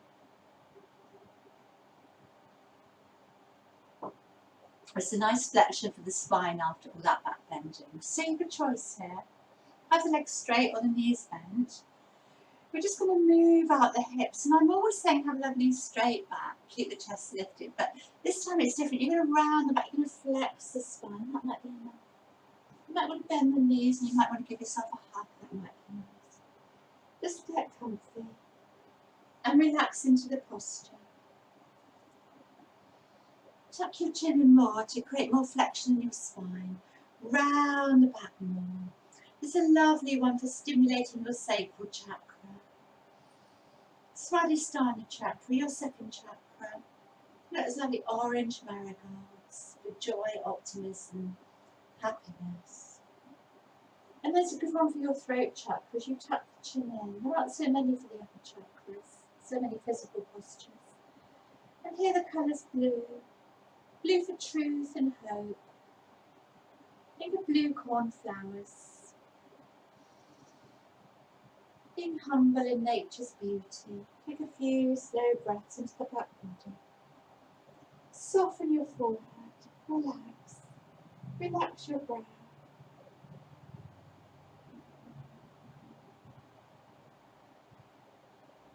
It's a nice flexion for the spine after all that back bending. So you have a choice here. Have the legs straight or the knees bent. We're just going to move out the hips, and I'm always saying have a lovely straight back, keep the chest lifted, but this time it's different. You're going to round the back, you're going to flex the spine. That might be enough. You might want to bend the knees, and you might want to give yourself a hug. That might be nice. Just get comfy and relax into the posture. Tuck your chin in more to create more flexion in your spine. Round the back more. This is a lovely one for stimulating your sacral chakra. Swadhisthana chakra, your second chakra. Look, there's lovely orange marigolds for joy, optimism, happiness. And there's a good one for your throat chakra as you tuck the chin in. There aren't so many for the upper chakras, so many physical postures. And here the colours blue. Blue for truth and hope. Think of blue cornflowers. Being humble in nature's beauty. Take a few slow breaths into the back body. Soften your forehead. Relax. Relax your brow.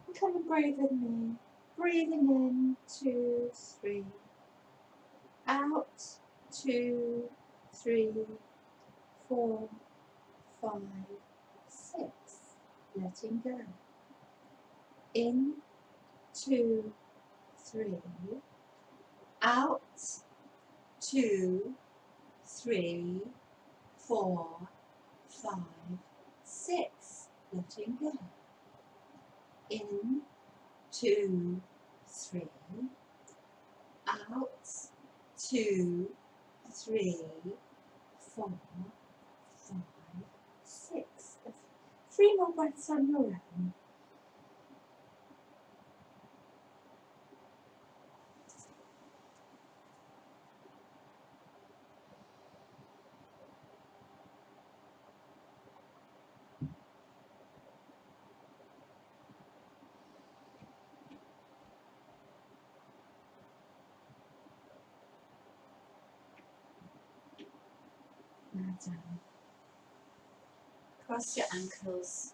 And come and breathe with me. Breathing in, 2, 3. Out, 2, 3, 4, 5, 6. Letting go. In, 2, 3. Out, 2, 3, 4, 5, 6. Letting go. In, 2, 3. Out, 2, 3, 4, 5, 6. 3 more breaths on your own. Now down. Cross your ankles.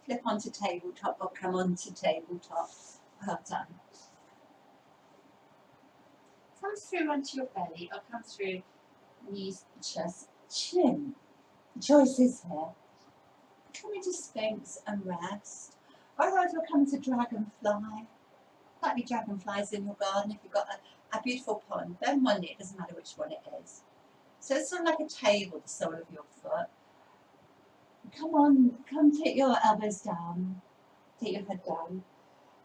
Flip onto tabletop or come onto tabletop. Well done. Come through onto your belly or come through knees, chest, chin. The choice is here. Come into Sphinx and rest. Otherwise we'll come to dragonfly. Might be dragonflies in your garden if you've got a beautiful pond. Then one knee, it doesn't matter which one it is. So it's sort of like a table, the sole of your foot. Come on, come take your elbows down, take your head down.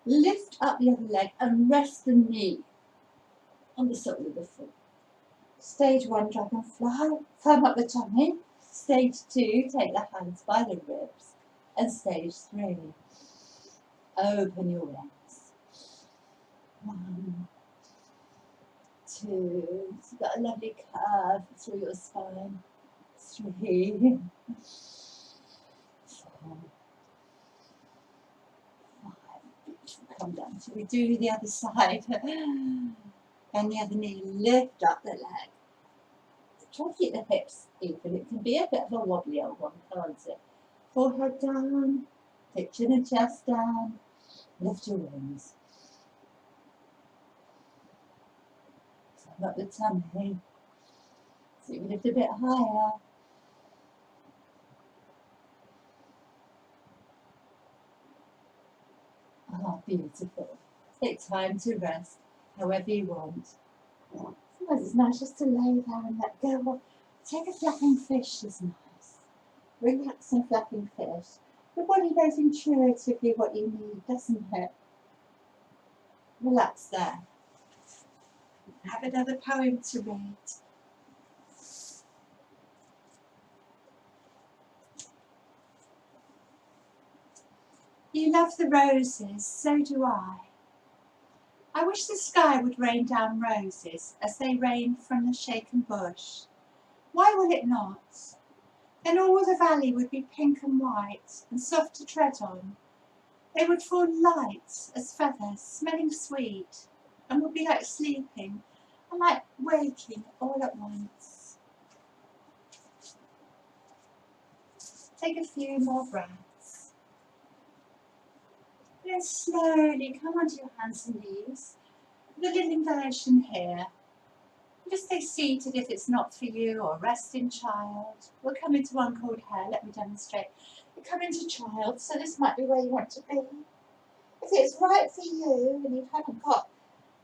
Lift up the other leg and rest the knee. on the sole of the foot. Stage 1, dragonfly, firm up the tummy. Stage 2, take the hands by the ribs. And stage 3, open your wings. 1, 2, you've got a lovely curve through your spine. 3, 4, 5. Come down till we do the other side. And the other knee, lift up the leg. Try to keep the hips even. It can be a bit of a wobbly old one, can't it? Forehead down, take chin and chest down, lift your wings. Firm up the tummy. So you lift a bit higher. Ah, beautiful. Take time to rest, however you want. Sometimes it's nice just to lay there and let go. Take a flapping fish is nice. Relaxing flapping fish. Your body knows intuitively what you need, doesn't it? Relax there. Have another poem to read. You love the roses, so do I. I wish the sky would rain down roses as they rain from the shaken bush. Why will it not? Then all the valley would be pink and white and soft to tread on. They would fall light as feathers, smelling sweet, and would be like sleeping and like waking all at once. Take a few more breaths. Then slowly come onto your hands and knees. The little inversion here. Just stay seated if it's not for you, or resting child. We'll come into one called hare. Let me demonstrate. You come into child, so this might be where you want to be. If it's right for you and you haven't got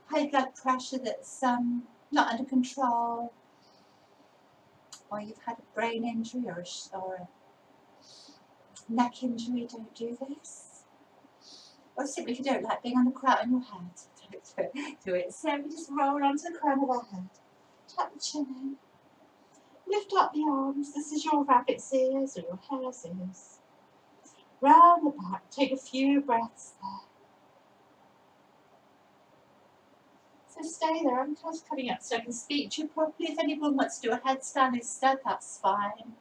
high blood pressure that's not under control, or you've had a brain injury or a neck injury, don't do this. Or simply if you don't like being on the crown of your head, don't do it. So we just roll onto the crown of our head. Tap the chin in. Lift up the arms. This is your rabbit's ears or your hare's ears. Round the back. Take a few breaths there. So stay there. I'm just coming up so I can speak to you properly. If anyone wants to do a headstand instead, that's fine.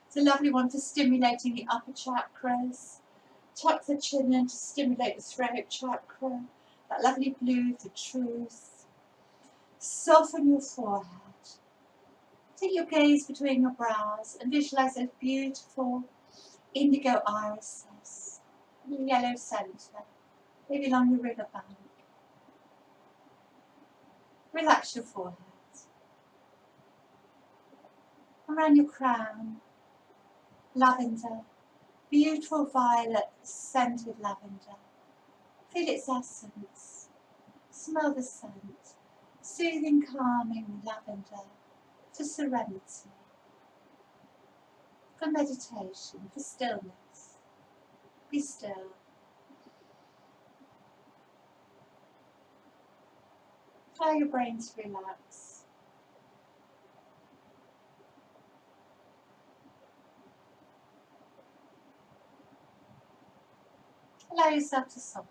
It's a lovely one for stimulating the upper chakras. Tuck the chin in to stimulate the throat chakra. That lovely blue, the truth. Soften your forehead. Take your gaze between your brows and visualize those beautiful indigo irises, yellow centre, maybe along the riverbank. Relax your forehead. Around your crown, lavender, beautiful violet scented lavender. Feel its essence. Smell the scent. Soothing, calming lavender for serenity, for meditation, for stillness. Be still. Allow your brain to relax. Allow yourself to soften.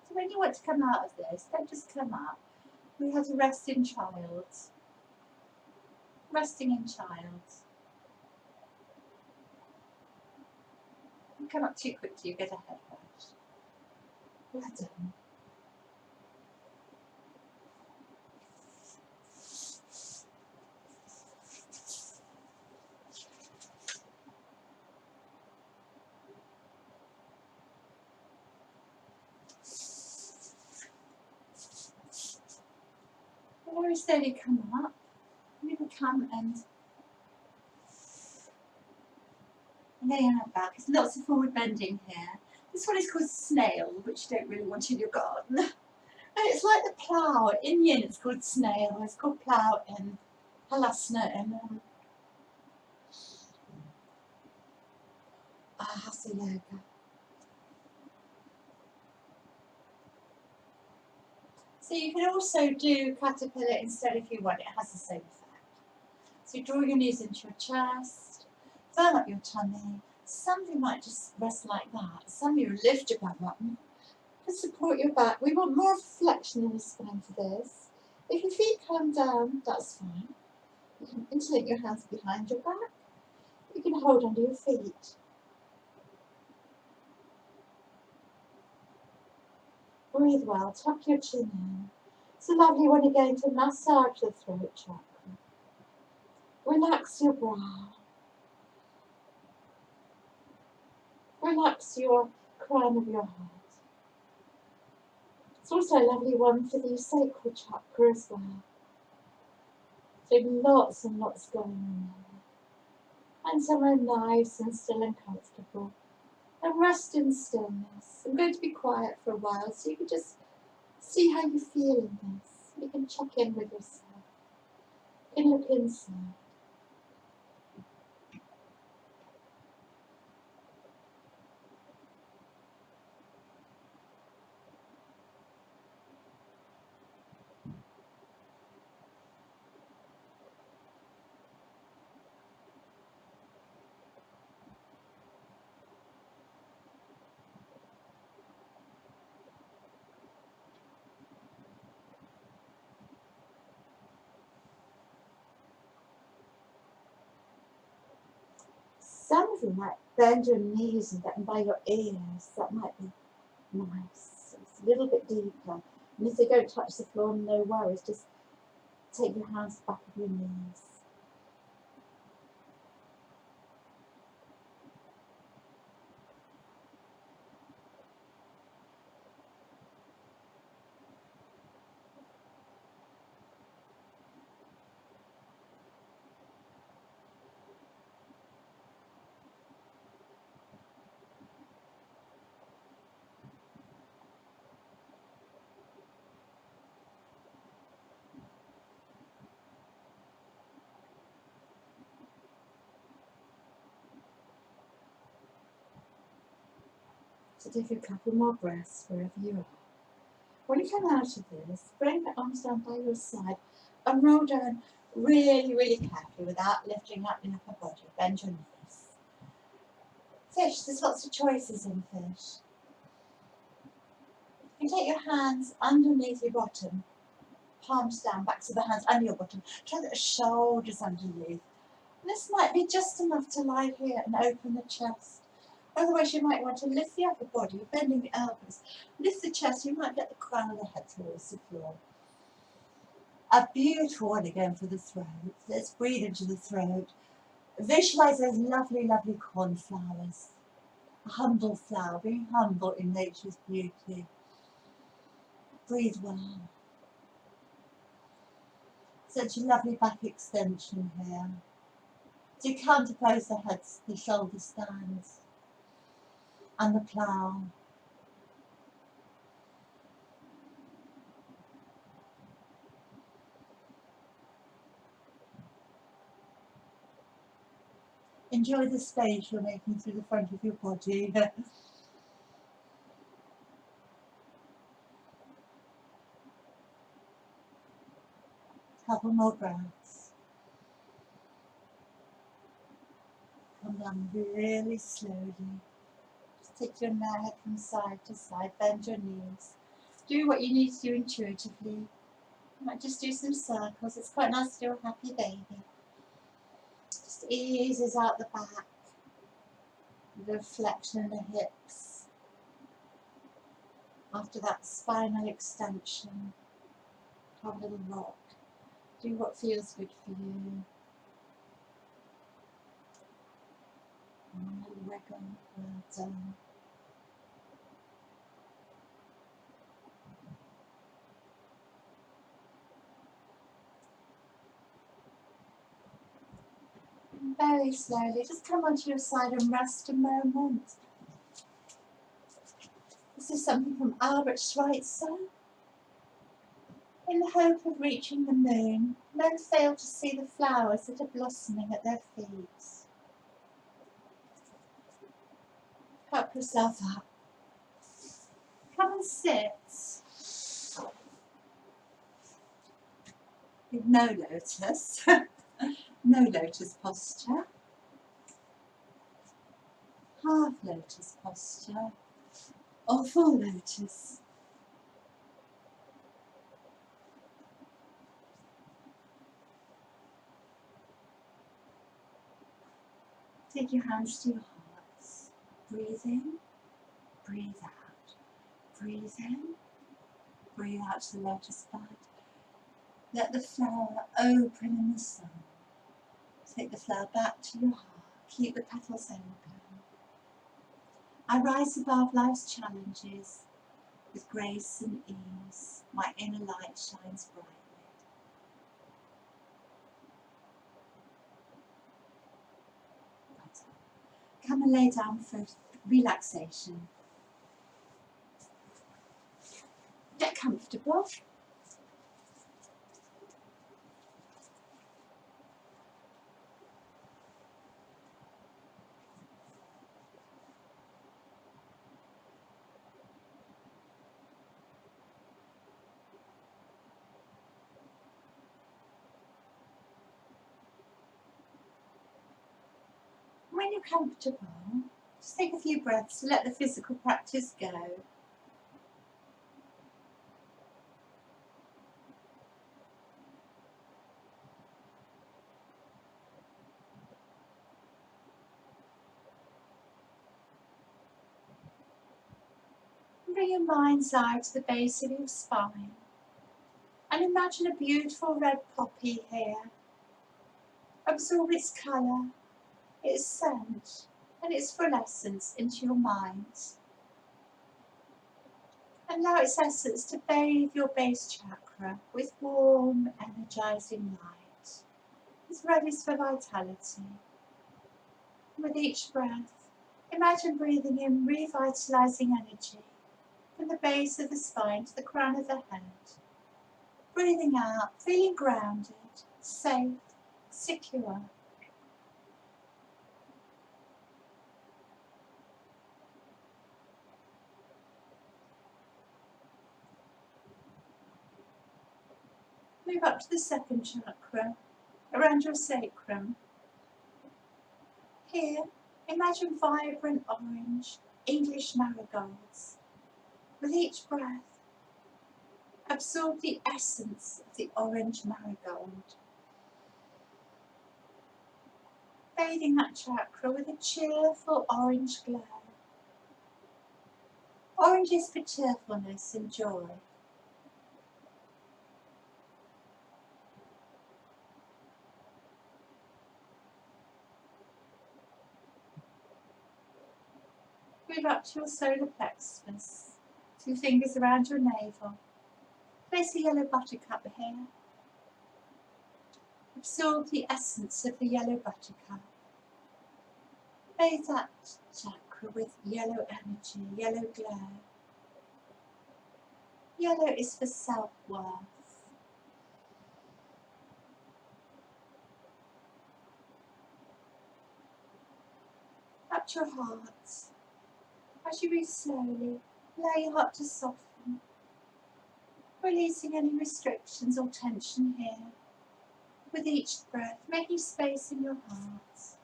So when you want to come out of this, don't just come up. We have to rest in child. Resting in child. If you come up too quickly, you get a head rush. Well done. Very slowly come up. You can come and lay on our back. There's lots of forward bending here. This one is called snail, which you don't really want in your garden. And it's like the plough. In yin it's called snail. It's called plough in halasana in Hatha yoga. So you can also do caterpillar instead if you want. It has the same effect. So you draw your knees into your chest, firm up your tummy. Some of you might just rest like that. Some of you lift your back up to support your back. We want more flexion in the spine for this. If your feet come down, that's fine. You can interlink your hands behind your back. You can hold under your feet. Breathe well, tuck your chin in. It's a lovely one again to massage the throat chakra. Relax your brow. Relax your crown of your head. It's also a lovely one for the sacral chakra as well. So lots and lots going on there. And somewhere nice and still and comfortable. And rest in stillness. I'm going to be quiet for a while so you can just see how you feel in this. You can check in with yourself. You can look inside. Some of you might bend your knees and get them by your ears. That might be nice. It's a little bit deeper. And if they don't touch the floor, no worries. Just take your hands back of your knees. So take a couple more breaths wherever you are. When you come out of this, bring the arms down by your side and roll down really, really carefully without lifting up your upper body. Bend your knees. Fish, there's lots of choices in fish. You can take your hands underneath your bottom, palms down, backs of the hands under your bottom. Try the shoulders underneath. This might be just enough to lie here and open the chest. Otherwise, you might want to lift the upper body, bending the elbows. Lift the chest, you might get the crown of the head towards the floor. A beautiful one again for the throat. Let's breathe into the throat. Visualize those lovely, lovely cornflowers. A humble flower, being humble in nature's beauty. Breathe well. Such a lovely back extension here. So you counterpose the heads, the shoulder stands, and the plough. Enjoy the space you're making through the front of your body. Couple more breaths. Come down really slowly. Just take your neck from side to side, bend your knees. Do what you need to do intuitively. You might just do some circles. It's quite nice to do a happy baby. Just eases out the back, the flexion in the hips. After that spinal extension, have a little rock. Do what feels good for you. And a little wiggle, well done. And very slowly, just come onto your side and rest a moment. This is something from Albert Schweitzer. In the hope of reaching the moon, men fail to see the flowers that are blossoming at their feet. Help yourself up. Come and sit. with no lotus, no lotus posture, half lotus posture, or full lotus. Take your hands to your hearts. Breathe in, breathe out. Breathe in, breathe out to the lotus bud. Let the flower open in the sun. Take the flower back to your heart. Keep the petals open. I rise above life's challenges with grace and ease. My inner light shines brightly. Come and lay down for relaxation. Get comfortable. When you're comfortable, just take a few breaths to let the physical practice go. Bring your mind's eye to the base of your spine and imagine a beautiful red poppy here. Absorb its colour, its scent and its full essence into your mind. Allow its essence to bathe your base chakra with warm, energising light. It's ready for vitality. With each breath, imagine breathing in revitalising energy from the base of the spine to the crown of the head. Breathing out, feeling grounded, safe, secure. Move up to the second chakra, around your sacrum. Here, imagine vibrant orange English marigolds. With each breath, absorb the essence of the orange marigold, bathing that chakra with a cheerful orange glow. Orange is for cheerfulness and joy. Move up to your solar plexus, 2 fingers around your navel. Place a yellow buttercup here. Absorb the essence of the yellow buttercup. Bathe that chakra with yellow energy, yellow glow. Yellow is for self-worth. Up to your heart. As you breathe slowly, allow your heart to soften, releasing any restrictions or tension here. With each breath, making space in your heart.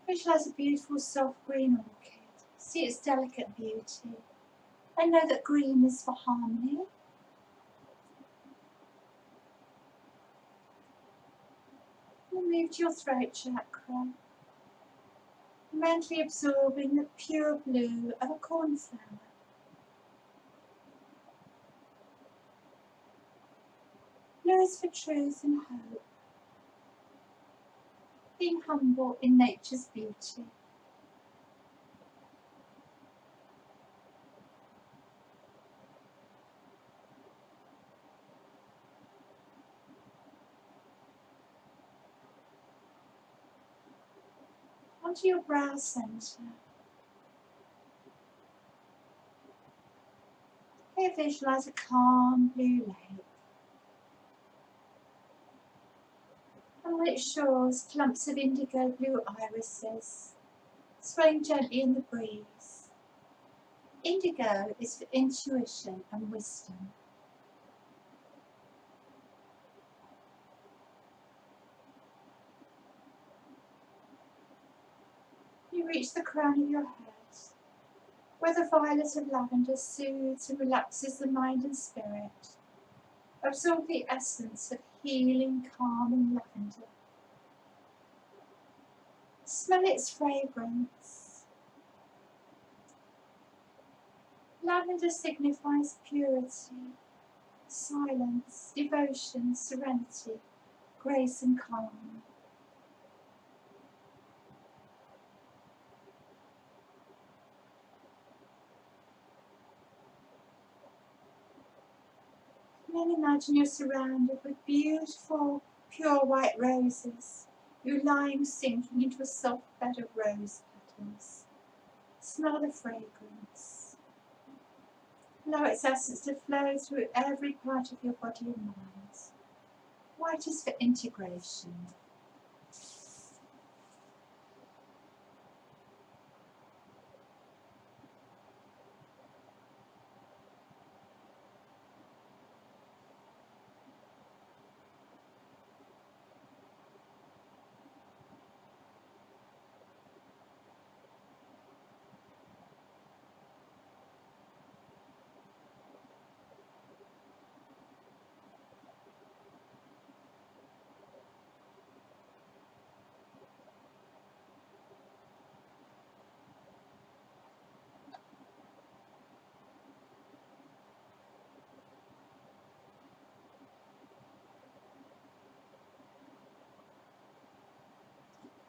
Visualize a beautiful soft green orchid. See its delicate beauty. And know that green is for harmony. And move to your throat chakra. Mentally absorbing the pure blue of a cornflower. Blue is for truth and hope. Being humble in nature's beauty. Onto your brow centre. Here visualise a calm blue lake. And on its shores, clumps of indigo blue irises, swaying gently in the breeze. Indigo is for intuition and wisdom. You reach the crown of your head, where the violet of lavender soothes and relaxes the mind and spirit. Absorb the essence of healing, calming lavender. Smell its fragrance. Lavender signifies purity, silence, devotion, serenity, grace and calm. And then imagine you're surrounded with beautiful, pure white roses. You're lying sinking into a soft bed of rose petals. Smell the fragrance. Allow its essence to flow through every part of your body and mind. White is for integration.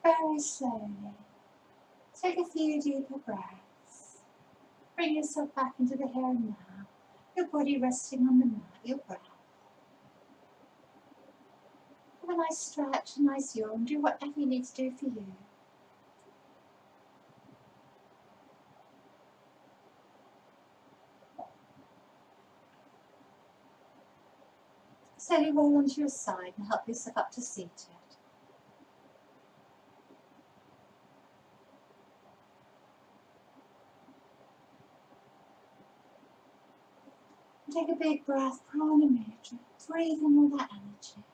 Very slowly, take a few deeper breaths. Bring yourself back into the here and now, your body resting on the mat, your breath. Have a nice stretch, a nice yawn, do whatever you need to do for you. Slowly roll onto your side and help yourself up to seated. And take a big breath, prana mudra. Breathe in all that energy.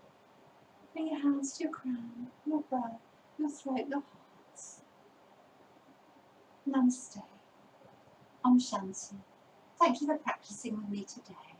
Bring your hands to your crown, your brow, your throat, your heart. Namaste. Om Shanti. Thank you for practicing with me today.